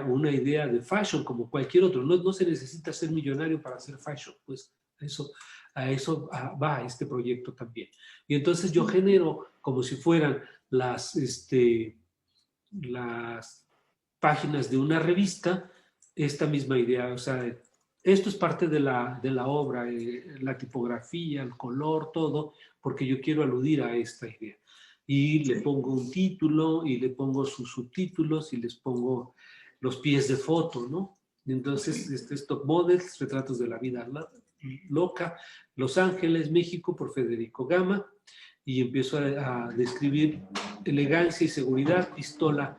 una idea de fashion como cualquier otro. No se necesita ser millonario para hacer fashion, pues a eso va este proyecto también. Y entonces yo genero como si fueran las páginas de una revista esta misma idea. O sea, esto es parte de la obra, la tipografía, el color, todo, porque yo quiero aludir a esta idea. Y le pongo un título y le pongo sus subtítulos y les pongo los pies de foto, ¿no? Entonces, este es Top Models, Retratos de la Vida Loca, Los Ángeles, México, por Federico Gama, y empiezo a describir elegancia y seguridad, pistola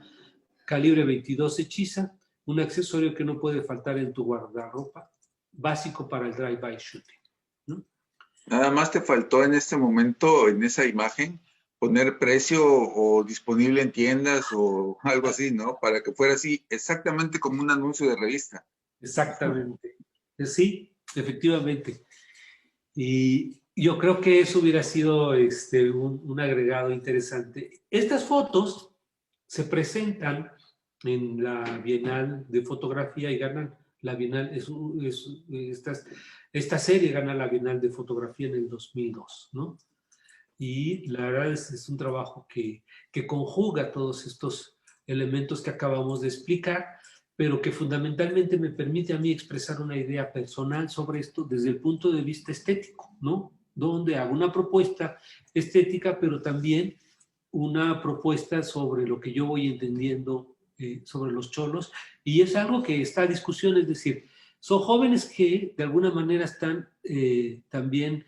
calibre 22 hechiza, un accesorio que no puede faltar en tu guardarropa, básico para el drive-by shooting, ¿no? Nada más te faltó en este momento, en esa imagen, poner precio o disponible en tiendas o algo así, ¿no? Para que fuera así, exactamente como un anuncio de revista. Exactamente. Sí, efectivamente. Y yo creo que eso hubiera sido un agregado interesante. Estas fotos se presentan en la Bienal de Fotografía y ganan la Bienal, esta serie gana la Bienal de Fotografía en el 2002, ¿no? Y la verdad es un trabajo que conjuga todos estos elementos que acabamos de explicar, pero que fundamentalmente me permite a mí expresar una idea personal sobre esto desde el punto de vista estético, ¿no? Donde hago una propuesta estética, pero también una propuesta sobre lo que yo voy entendiendo sobre los cholos, y es algo que está a discusión, es decir, son jóvenes que de alguna manera están también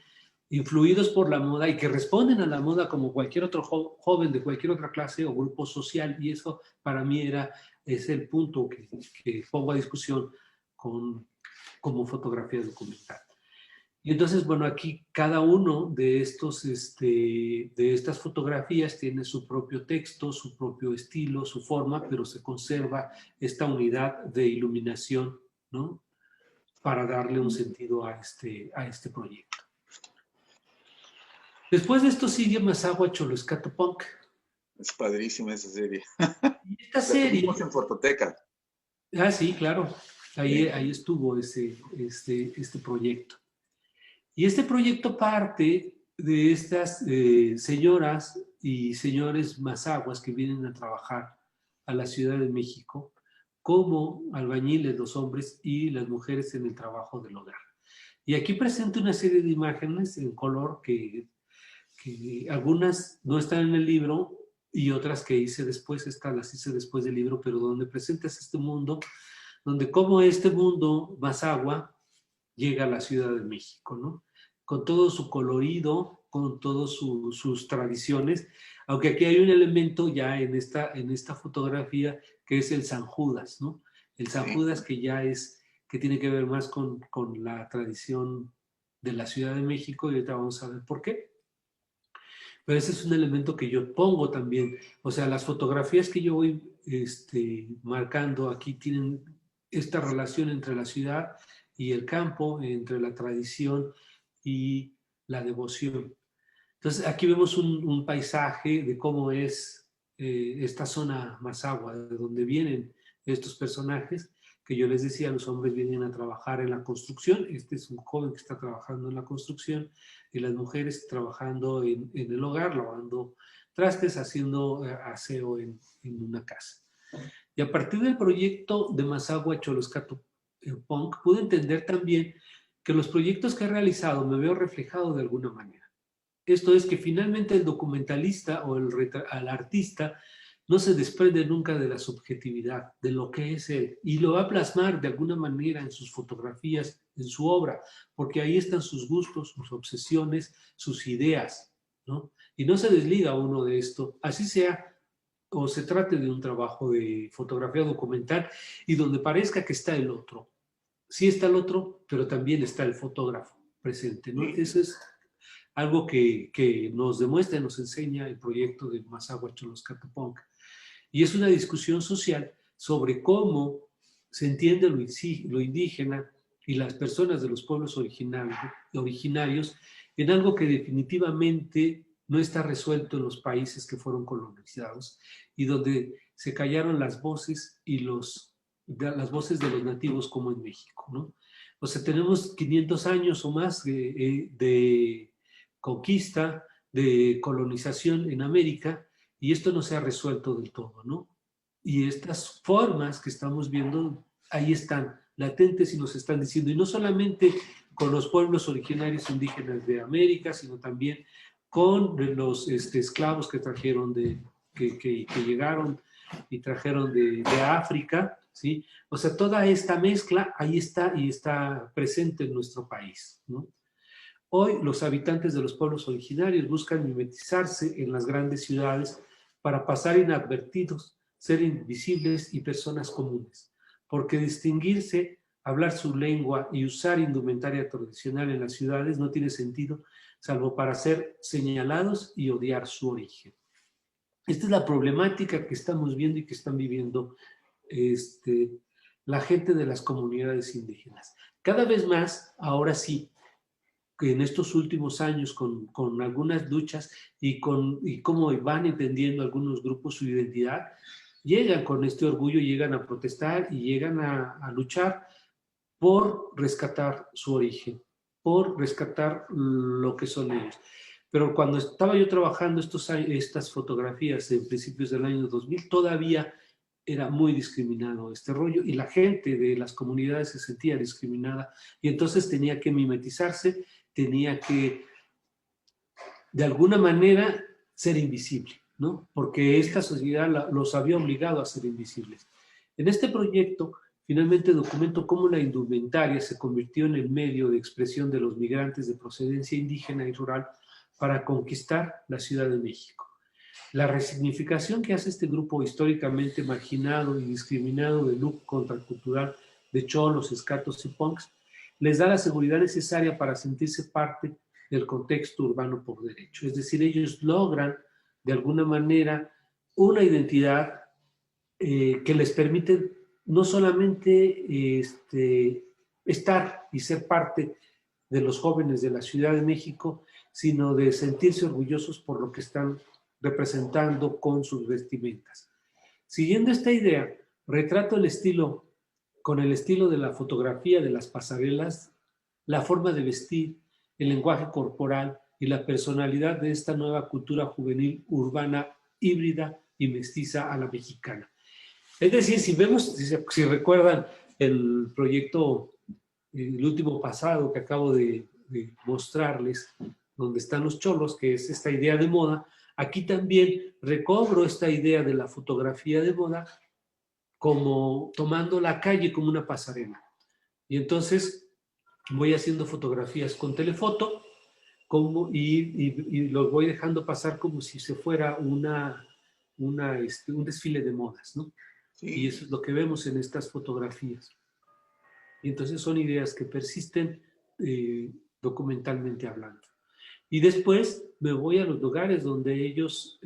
influidos por la moda y que responden a la moda como cualquier otro joven de cualquier otra clase o grupo social, y eso para mí es el punto que pongo a discusión como fotografía documental. Y entonces, bueno, aquí cada uno de de estas fotografías tiene su propio texto, su propio estilo, su forma, pero se conserva esta unidad de iluminación, ¿no? Para darle un sentido a este proyecto. Después de esto sigue Masagua Choloscatopunk. Es padrísima esa serie. Y esta La serie... tuvimos en Fototeca. Ah, sí, claro. Sí. Ahí estuvo este proyecto. Y este proyecto parte de estas señoras y señores mazaguas que vienen a trabajar a la Ciudad de México como albañiles, los hombres, y las mujeres en el trabajo del hogar. Y aquí presento una serie de imágenes en color que algunas no están en el libro y otras que hice después, estas las hice después del libro, pero donde presentas este mundo, donde cómo este mundo mazagua llega a la Ciudad de México, ¿no? Con todo su colorido, con todas sus tradiciones, aunque aquí hay un elemento ya en esta fotografía que es el San Judas, ¿no? El San Judas que ya que tiene que ver más con la tradición de la Ciudad de México y ahorita vamos a ver por qué. Pero ese es un elemento que yo pongo también. O sea, las fotografías que yo voy marcando aquí tienen esta relación entre la ciudad y el campo, entre la tradición y la devoción. Entonces, aquí vemos un paisaje de cómo es esta zona Mazahua, de donde vienen estos personajes, que yo les decía, los hombres vienen a trabajar en la construcción. Este es un joven que está trabajando en la construcción y las mujeres trabajando en el hogar, lavando trastes, haciendo aseo en una casa. Y a partir del proyecto de Mazahua Choloscatopunk, pude entender también que los proyectos que he realizado me veo reflejado de alguna manera. Esto es que finalmente el documentalista o el artista no se desprende nunca de la subjetividad, de lo que es él, y lo va a plasmar de alguna manera en sus fotografías, en su obra, porque ahí están sus gustos, sus obsesiones, sus ideas, ¿no? Y no se desliga uno de esto, así sea o se trate de un trabajo de fotografía documental y donde parezca que está el otro. Sí está el otro, pero también está el fotógrafo presente, ¿no? Eso es algo que nos demuestra, nos enseña el proyecto de Mazahua Choloscatopunk. Y es una discusión social sobre cómo se entiende lo indígena y las personas de los pueblos originarios en algo que definitivamente no está resuelto en los países que fueron colonizados y donde se callaron las voces y las voces de los nativos como en México, ¿no? O sea, tenemos 500 años o más de conquista, de colonización en América, y esto no se ha resuelto del todo, ¿no? Y estas formas que estamos viendo, ahí están, latentes y nos están diciendo, y no solamente con los pueblos originarios indígenas de América, sino también con los esclavos que trajeron que llegaron y trajeron de África, ¿sí? O sea, toda esta mezcla ahí está y está presente en nuestro país, ¿no? Hoy los habitantes de los pueblos originarios buscan mimetizarse en las grandes ciudades para pasar inadvertidos, ser invisibles y personas comunes, porque distinguirse, hablar su lengua y usar indumentaria tradicional en las ciudades no tiene sentido, salvo para ser señalados y odiar su origen. Esta es la problemática que estamos viendo y que están viviendo la gente de las comunidades indígenas. Cada vez más, ahora sí, que en estos últimos años con algunas luchas y cómo van entendiendo algunos grupos su identidad, llegan con este orgullo, llegan a protestar y llegan a luchar por rescatar su origen, por rescatar lo que son ellos. Pero cuando estaba yo trabajando estas fotografías en principios del año 2000, todavía era muy discriminado este rollo y la gente de las comunidades se sentía discriminada y entonces tenía que mimetizarse, tenía que de alguna manera ser invisible, ¿no? Porque esta sociedad los había obligado a ser invisibles. En este proyecto, finalmente documento cómo la indumentaria se convirtió en el medio de expresión de los migrantes de procedencia indígena y rural para conquistar la Ciudad de México. La resignificación que hace este grupo históricamente marginado y discriminado de look contracultural de cholos, escatos y punks les da la seguridad necesaria para sentirse parte del contexto urbano por derecho. Es decir, ellos logran de alguna manera una identidad que les permite no solamente estar y ser parte de los jóvenes de la Ciudad de México, sino de sentirse orgullosos por lo que están representando con sus vestimentas. Siguiendo esta idea, retrato el estilo, con el estilo de la fotografía de las pasarelas, la forma de vestir, el lenguaje corporal y la personalidad de esta nueva cultura juvenil urbana, híbrida y mestiza a la mexicana. Es decir, si vemos, si recuerdan el proyecto, el último pasado que acabo de mostrarles, donde están los cholos, que es esta idea de moda, aquí también recobro esta idea de la fotografía de moda como tomando la calle como una pasarela. Y entonces voy haciendo fotografías con telefoto y los voy dejando pasar como si se fuera un desfile de modas, ¿no? Sí. Y eso es lo que vemos en estas fotografías. Y entonces son ideas que persisten documentalmente hablando. Y después me voy a los lugares donde ellos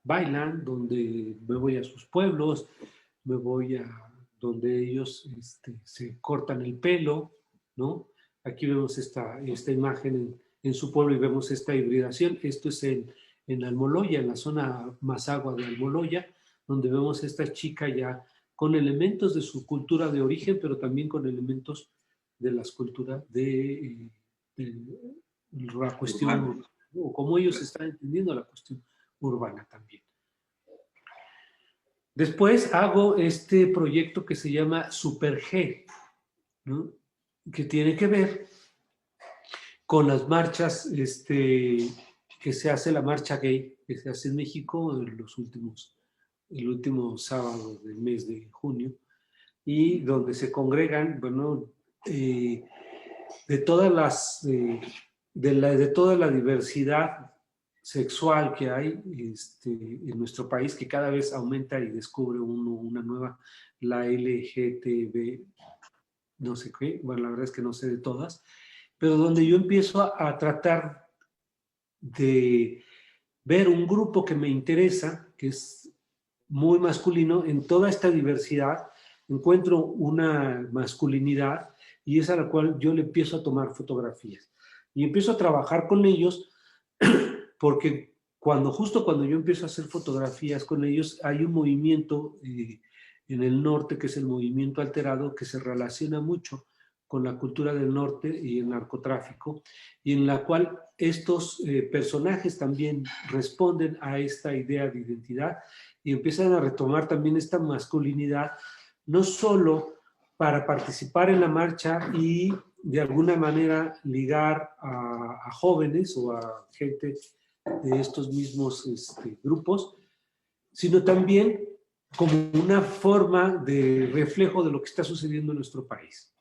bailan, donde me voy a sus pueblos, me voy a donde ellos se cortan el pelo, ¿no? Aquí vemos esta imagen en su pueblo y vemos esta hibridación. Esto es en Almoloya, en la zona más agua de Almoloya, donde vemos a esta chica ya con elementos de su cultura de origen, pero también con elementos de las culturas de la cuestión, o como ellos están entendiendo la cuestión urbana también. Después hago este proyecto que se llama Super G, ¿no? Que tiene que ver con las marchas que se hace, la marcha gay que se hace en México en el último sábado del mes de junio, y donde se congregan, bueno, de toda la diversidad sexual que hay en nuestro país, que cada vez aumenta y descubre una nueva, la LGTB, no sé qué, bueno, la verdad es que no sé de todas, pero donde yo empiezo a tratar de ver un grupo que me interesa, que es muy masculino, en toda esta diversidad, encuentro una masculinidad y es a la cual yo le empiezo a tomar fotografías. Y empiezo a trabajar con ellos porque justo cuando yo empiezo a hacer fotografías con ellos, hay un movimiento en el norte, que es el movimiento alterado, que se relaciona mucho con la cultura del norte y el narcotráfico, y en la cual estos personajes también responden a esta idea de identidad y empiezan a retomar también esta masculinidad, no solo para participar en la marcha y de alguna manera ligar a jóvenes o a gente de estos mismos grupos, sino también como una forma de reflejo de lo que está sucediendo en nuestro país.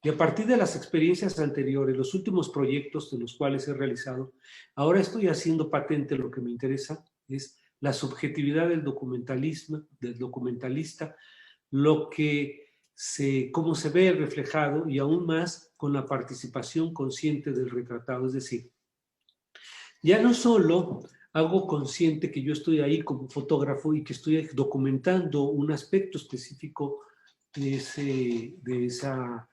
Y a partir de las experiencias anteriores, los últimos proyectos de los cuales he realizado, ahora estoy haciendo patente lo que me interesa, es la subjetividad del documentalista, cómo se ve reflejado y aún más con la participación consciente del retratado. Es decir, ya no solo hago consciente que yo estoy ahí como fotógrafo y que estoy documentando un aspecto específico de esa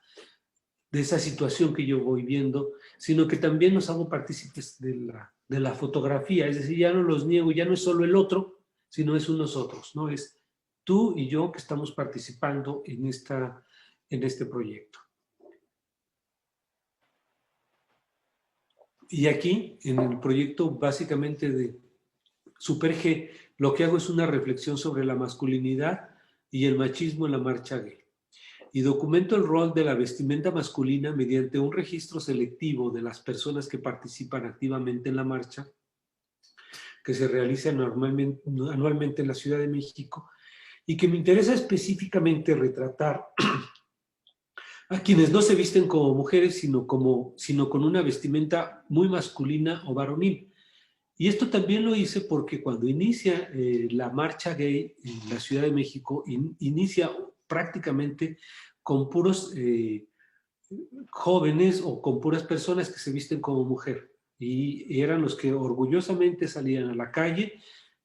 situación que yo voy viendo, sino que también los hago partícipes de la fotografía. Es decir, ya no los niego, ya no es solo el otro, sino es un nosotros, ¿no? Es tú y yo que estamos participando en este proyecto. Y aquí, en el proyecto básicamente de Super G, lo que hago es una reflexión sobre la masculinidad y el machismo en la marcha gay. Y documento el rol de la vestimenta masculina mediante un registro selectivo de las personas que participan activamente en la marcha, que se realiza anualmente en la Ciudad de México, y que me interesa específicamente retratar a quienes no se visten como mujeres, sino con una vestimenta muy masculina o varonil. Y esto también lo hice porque cuando inicia la marcha gay en la Ciudad de México, inicia prácticamente con puros jóvenes o con puras personas que se visten como mujer. Y eran los que orgullosamente salían a la calle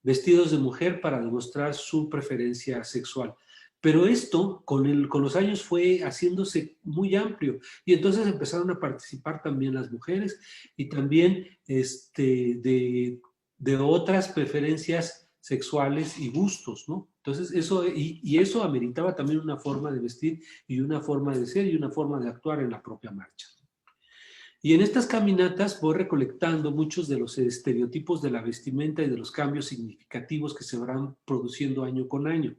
vestidos de mujer para demostrar su preferencia sexual. Pero esto con los años fue haciéndose muy amplio y entonces empezaron a participar también las mujeres y también de otras preferencias sexuales y gustos, ¿no? Entonces eso ameritaba también una forma de vestir y una forma de ser y una forma de actuar en la propia marcha. Y en estas caminatas voy recolectando muchos de los estereotipos de la vestimenta y de los cambios significativos que se van produciendo año con año,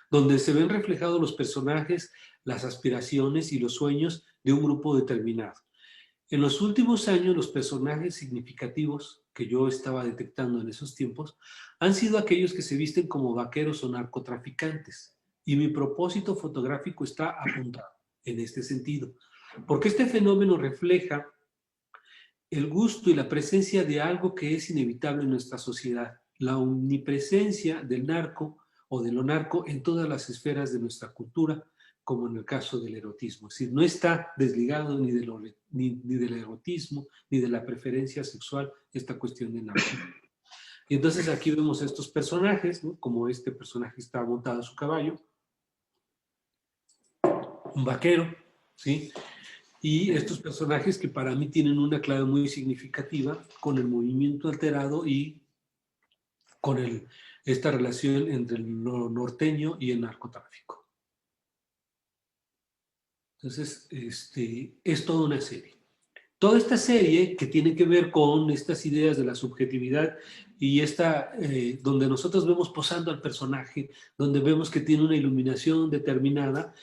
donde se ven reflejados los personajes, las aspiraciones y los sueños de un grupo determinado. En los últimos años, los personajes significativos que yo estaba detectando en esos tiempos han sido aquellos que se visten como vaqueros o narcotraficantes. Y mi propósito fotográfico está apuntado en este sentido, porque este fenómeno refleja el gusto y la presencia de algo que es inevitable en nuestra sociedad, la omnipresencia del narco o de lo narco en todas las esferas de nuestra cultura, como en el caso del erotismo. Es decir, no está desligado ni del erotismo, ni de la preferencia sexual esta cuestión de narco. Y entonces aquí vemos a estos personajes, ¿no? Como este personaje está montado a su caballo, un vaquero, ¿sí? Y estos personajes que para mí tienen una clave muy significativa con el movimiento alterado y con esta relación entre lo norteño y el narcotráfico. Entonces, es toda una serie. Toda esta serie que tiene que ver con estas ideas de la subjetividad y donde nosotros vemos posando al personaje, donde vemos que tiene una iluminación determinada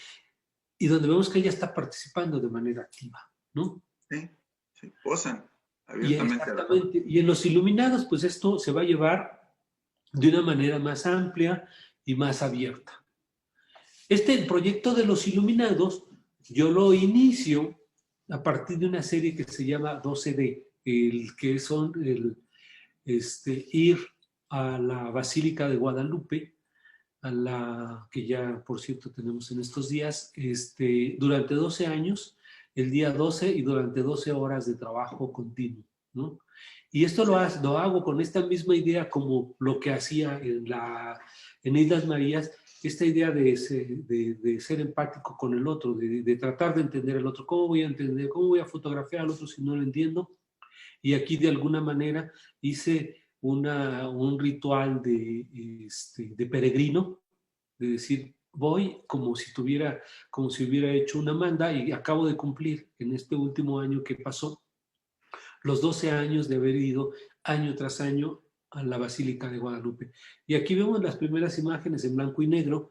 y donde vemos que ella está participando de manera activa, ¿no? Sí, posan abiertamente. Exactamente. Y en los iluminados, pues esto se va a llevar de una manera más amplia y más abierta. Este proyecto de los iluminados, yo lo inicio a partir de una serie que se llama 12D, que son ir a la Basílica de Guadalupe, a la que ya, por cierto, tenemos en estos días, durante 12 años, el día 12 y durante 12 horas de trabajo continuo, ¿no? Y esto lo hago con esta misma idea como lo que hacía en Islas Marías, esta idea de ser empático con el otro, de tratar de entender al otro. ¿Cómo voy a entender? ¿Cómo voy a fotografiar al otro si no lo entiendo? Y aquí de alguna manera hice un ritual de peregrino, de decir, voy como si hubiera hecho una manda y acabo de cumplir en este último año que pasó los 12 años de haber ido año tras año a la Basílica de Guadalupe. Y aquí vemos las primeras imágenes en blanco y negro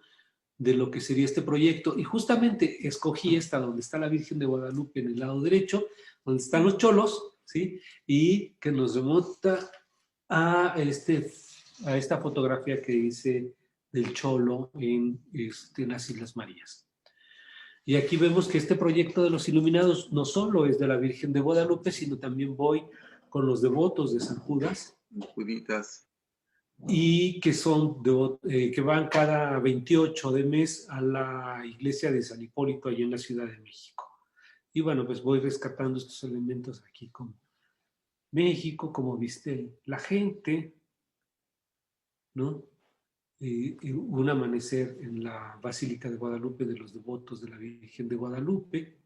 de lo que sería este proyecto. Y justamente escogí esta, donde está la Virgen de Guadalupe en el lado derecho, donde están los cholos, ¿sí? Y que nos remonta a esta fotografía que hice del cholo en las Islas Marías. Y aquí vemos que este proyecto de los iluminados no solo es de la Virgen de Guadalupe, sino también voy con los devotos de San Judas. Juditas. Y que van cada 28 de mes a la iglesia de San Hipólito, allá en la Ciudad de México. Y bueno, pues voy rescatando estos elementos aquí con México, como viste la gente, ¿no? Un amanecer en la Basílica de Guadalupe de los devotos de la Virgen de Guadalupe,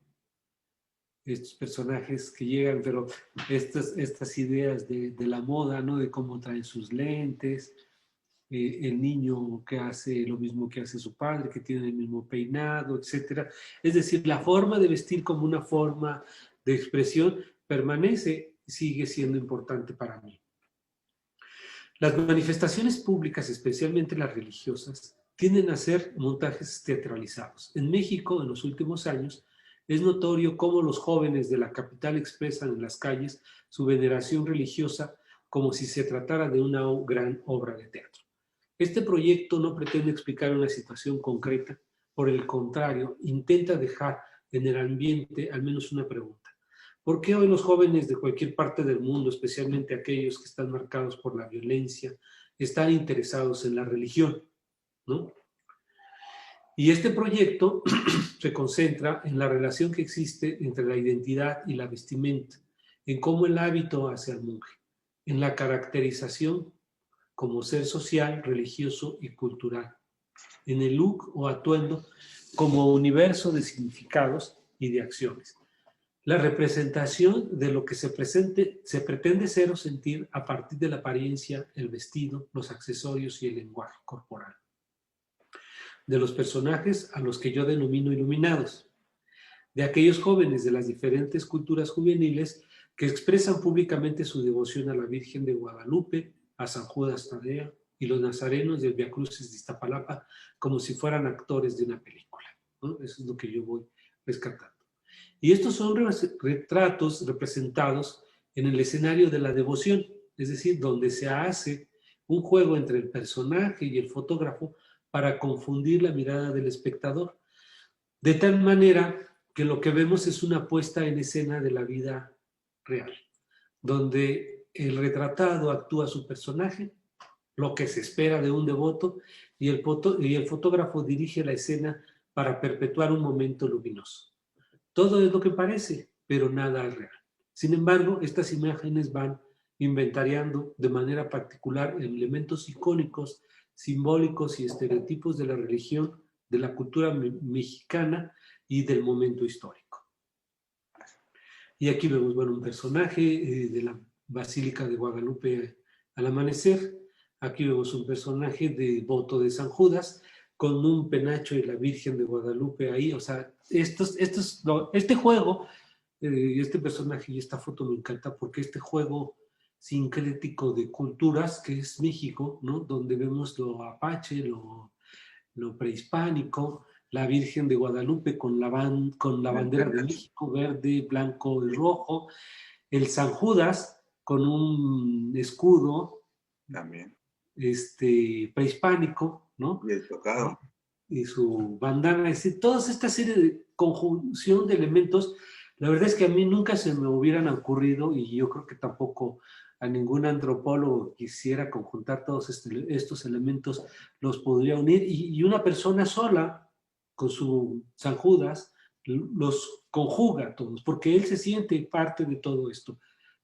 estos personajes que llegan, pero estas ideas de la moda, ¿no? De cómo traen sus lentes, el niño que hace lo mismo que hace su padre, que tiene el mismo peinado, etc. Es decir, la forma de vestir como una forma de expresión permanece, sigue siendo importante para mí. Las manifestaciones públicas, especialmente las religiosas, tienden a ser montajes teatralizados. En México, en los últimos años, es notorio cómo los jóvenes de la capital expresan en las calles su veneración religiosa como si se tratara de una gran obra de teatro. Este proyecto no pretende explicar una situación concreta, por el contrario, intenta dejar en el ambiente al menos una pregunta. ¿Por qué hoy los jóvenes de cualquier parte del mundo, especialmente aquellos que están marcados por la violencia, están interesados en la religión? ¿No? Y este proyecto se concentra en la relación que existe entre la identidad y la vestimenta, en cómo el hábito hace al monje, en la caracterización como ser social, religioso y cultural, en el look o atuendo como universo de significados y de acciones. La representación de lo que se pretende ser o sentir a partir de la apariencia, el vestido, los accesorios y el lenguaje corporal. De los personajes a los que yo denomino iluminados, de aquellos jóvenes de las diferentes culturas juveniles que expresan públicamente su devoción a la Virgen de Guadalupe, a San Judas Tadeo y los nazarenos del Via Crucis de Iztapalapa como si fueran actores de una película, ¿no? Eso es lo que yo voy rescatando. Y estos son retratos representados en el escenario de la devoción, es decir, donde se hace un juego entre el personaje y el fotógrafo para confundir la mirada del espectador, de tal manera que lo que vemos es una puesta en escena de la vida real, donde el retratado actúa su personaje, lo que se espera de un devoto, y el fotógrafo dirige la escena para perpetuar un momento luminoso. Todo es lo que parece, pero nada es real. Sin embargo, estas imágenes van inventariando de manera particular elementos icónicos, simbólicos y estereotipos de la religión, de la cultura mexicana y del momento histórico. Y aquí vemos, bueno, un personaje de la Basílica de Guadalupe al amanecer. Aquí vemos un personaje de voto de San Judas con un penacho y la Virgen de Guadalupe ahí. O sea, este juego, este personaje y esta foto me encanta porque este juego sincrético de culturas que es México, ¿no? Donde vemos lo apache, lo prehispánico, la Virgen de Guadalupe con la bandera de México, verde, blanco y rojo, el San Judas con un escudo también prehispánico, ¿no? Y el tocado. Y su bandana, es decir, toda esta serie de conjunción de elementos, la verdad es que a mí nunca se me hubieran ocurrido, y yo creo que tampoco a ningún antropólogo quisiera conjuntar todos estos elementos, los podría unir, y una persona sola, con su San Judas, los conjuga todos, porque él se siente parte de todo esto,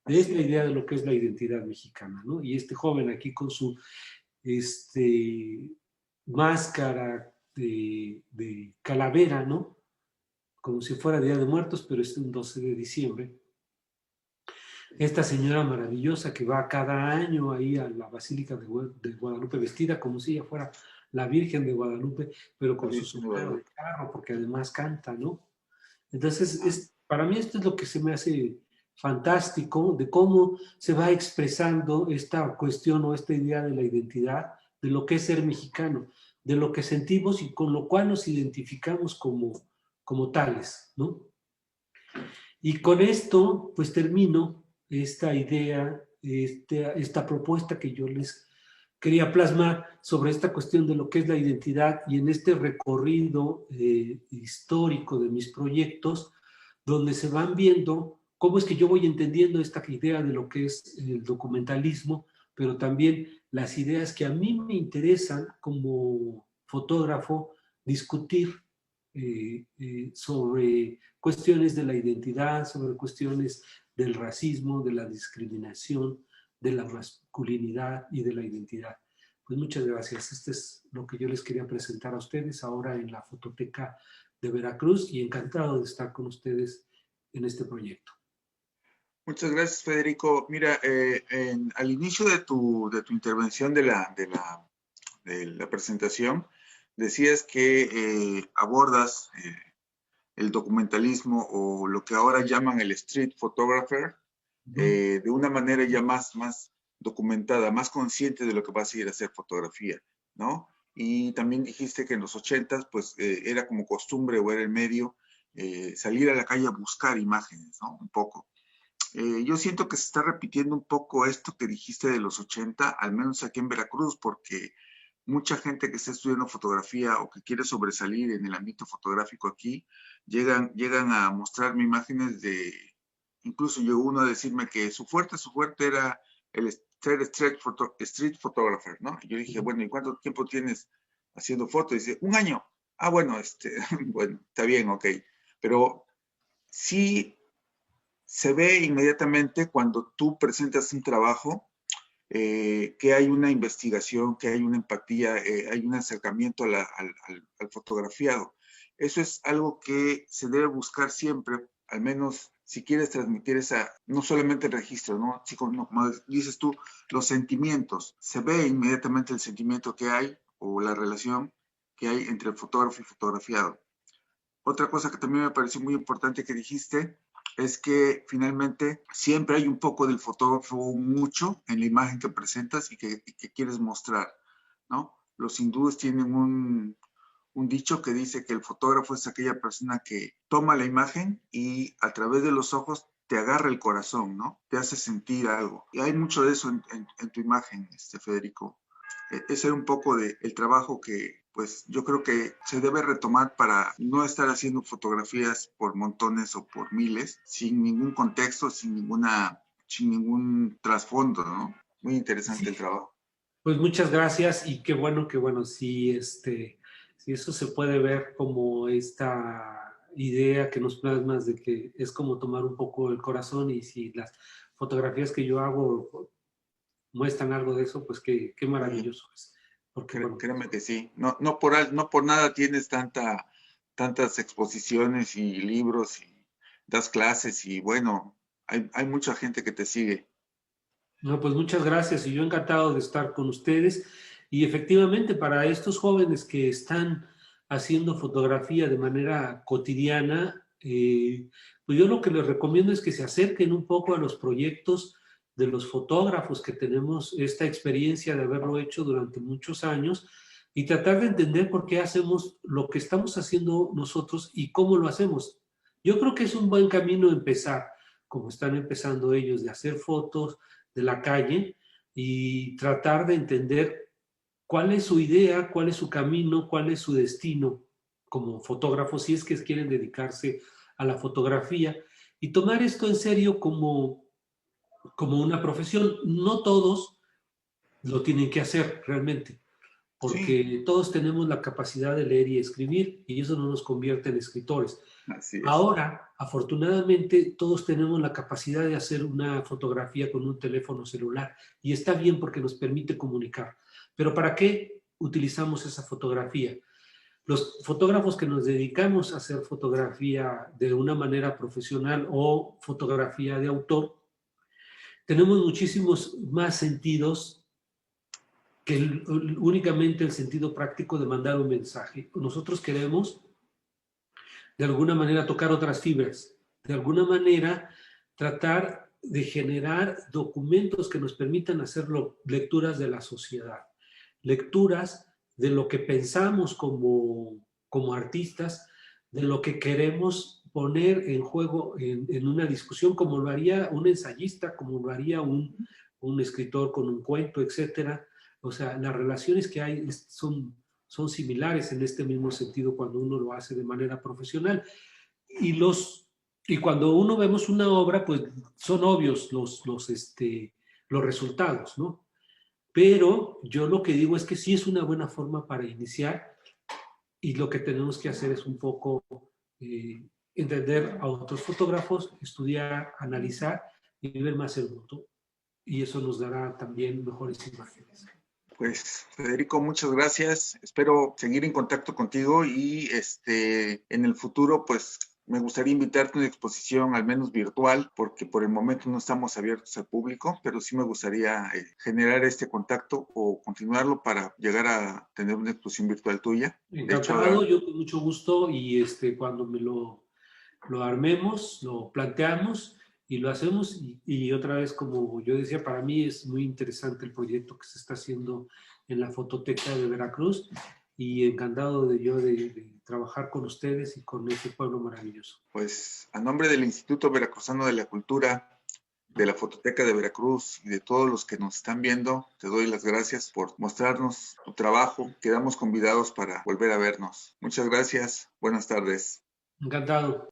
de esta idea de lo que es la identidad mexicana, ¿no? Y este joven aquí con su máscara de calavera, ¿no? Como si fuera Día de Muertos, pero es un 12 de diciembre. Esta señora maravillosa que va cada año ahí a la Basílica de Guadalupe vestida como si ella fuera la Virgen de Guadalupe, pero con su sombrero de carro, porque además canta, ¿no? Entonces, para mí esto es lo que se me hace fantástico, de cómo se va expresando esta cuestión o esta idea de la identidad, de lo que es ser mexicano, de lo que sentimos y con lo cual nos identificamos como tales, ¿no? Y con esto, pues termino esta idea, esta propuesta que yo les quería plasmar sobre esta cuestión de lo que es la identidad y en este recorrido histórico de mis proyectos, donde se van viendo cómo es que yo voy entendiendo esta idea de lo que es el documentalismo, pero también las ideas que a mí me interesan como fotógrafo discutir sobre cuestiones de la identidad, sobre cuestiones del racismo, de la discriminación, de la masculinidad y de la identidad. Pues muchas gracias. Este es lo que yo les quería presentar a ustedes ahora en la Fototeca de Veracruz y encantado de estar con ustedes en este proyecto. Muchas gracias, Federico. Mira, al inicio de tu intervención de la presentación, decías que abordas el documentalismo o lo que ahora llaman el street photographer de una manera ya más documentada, más consciente de lo que va a seguir a hacer fotografía, ¿no? Y también dijiste que en los 80s, pues, era como costumbre o era el medio salir a la calle a buscar imágenes, ¿no? Un poco. Yo siento que se está repitiendo un poco esto que dijiste de los 80, al menos aquí en Veracruz, porque mucha gente que está estudiando fotografía o que quiere sobresalir en el ámbito fotográfico aquí, llegan a mostrarme imágenes de, incluso llegó uno a decirme que su fuerte era el street photographer, ¿no? Y yo dije, bueno, ¿y cuánto tiempo tienes haciendo fotos? Y dice, un año. Bueno, bueno, está bien, ok. Pero sí se ve inmediatamente cuando tú presentas un trabajo que hay una investigación, que hay una empatía, hay un acercamiento al fotografiado. Eso es algo que se debe buscar siempre, al menos si quieres transmitir esa, no solamente el registro, ¿no? Sí, como dices tú, los sentimientos. Se ve inmediatamente el sentimiento que hay o la relación que hay entre el fotógrafo y fotografiado. Otra cosa que también me pareció muy importante que dijiste es que finalmente siempre hay un poco del fotógrafo, mucho en la imagen que presentas y que quieres mostrar, ¿no? Los hindúes tienen un dicho que dice que el fotógrafo es aquella persona que toma la imagen y a través de los ojos te agarra el corazón, ¿no? Te hace sentir algo. Y hay mucho de eso en tu imagen, Federico. Ese era un poco el trabajo que, pues, yo creo que se debe retomar para no estar haciendo fotografías por montones o por miles, sin ningún contexto, sin ningún trasfondo, ¿no? Muy interesante el Sí, trabajo. pues muchas gracias y qué bueno, sí, si eso se puede ver como esta idea que nos plasmas de que es como tomar un poco el corazón y si las fotografías que yo hago muestran algo de eso, pues qué Sí. maravilloso es. Porque bueno, Créeme que sí. No, no por nada tienes tantas exposiciones y libros y das clases y bueno, hay mucha gente que te sigue. no, pues muchas gracias y yo encantado de estar con ustedes. Y efectivamente, para estos jóvenes que están haciendo fotografía de manera cotidiana, pues yo lo que les recomiendo es que se acerquen un poco a los proyectos de los fotógrafos que tenemos esta experiencia de haberlo hecho durante muchos años y tratar de entender por qué hacemos lo que estamos haciendo nosotros y cómo lo hacemos. Yo creo que es un buen camino empezar, como están empezando ellos, de hacer fotos de la calle y tratar de entender cuál es su idea, cuál es su camino, cuál es su destino como fotógrafo, si es que quieren dedicarse a la fotografía y tomar esto en serio como una profesión. No todos lo tienen que hacer realmente, Sí, porque todos tenemos la capacidad de leer y escribir y eso no nos convierte en escritores. así es. Ahora, afortunadamente, todos tenemos la capacidad de hacer una fotografía con un teléfono celular y está bien porque nos permite comunicar. Pero ¿para qué utilizamos esa fotografía? Los fotógrafos que nos dedicamos a hacer fotografía de una manera profesional o fotografía de autor, tenemos muchísimos más sentidos que únicamente el sentido práctico de mandar un mensaje. Nosotros queremos de alguna manera tocar otras fibras, de alguna manera tratar de generar documentos que nos permitan hacer lecturas de la sociedad, lecturas de lo que pensamos como artistas, de lo que queremos poner en juego en una discusión, como lo haría un ensayista, como lo haría un escritor con un cuento, etcétera. O sea, las relaciones que hay son similares en este mismo sentido cuando uno lo hace de manera profesional. Y, y cuando uno vemos una obra, pues son obvios los resultados, ¿no? Pero yo lo que digo es que sí es una buena forma para iniciar y lo que tenemos que hacer es un poco entender a otros fotógrafos, estudiar, analizar y ver más el mundo. Y eso nos dará también mejores imágenes. Pues Federico, muchas gracias. Espero seguir en contacto contigo y en el futuro, pues me gustaría invitarte a una exposición, al menos virtual, porque por el momento no estamos abiertos al público, pero sí me gustaría generar este contacto o continuarlo para llegar a tener una exposición virtual tuya. De hecho, Encantado, yo con mucho gusto y cuando lo armemos, lo planteamos y lo hacemos. Y otra vez, como yo decía, para mí es muy interesante el proyecto que se está haciendo en la Fototeca de Veracruz y encantado de trabajar con ustedes y con este pueblo maravilloso. pues a nombre del Instituto Veracruzano de la Cultura, de la Fototeca de Veracruz y de todos los que nos están viendo, te doy las gracias por mostrarnos tu trabajo. Quedamos convidados para volver a vernos. Muchas gracias. Buenas tardes. Encantado.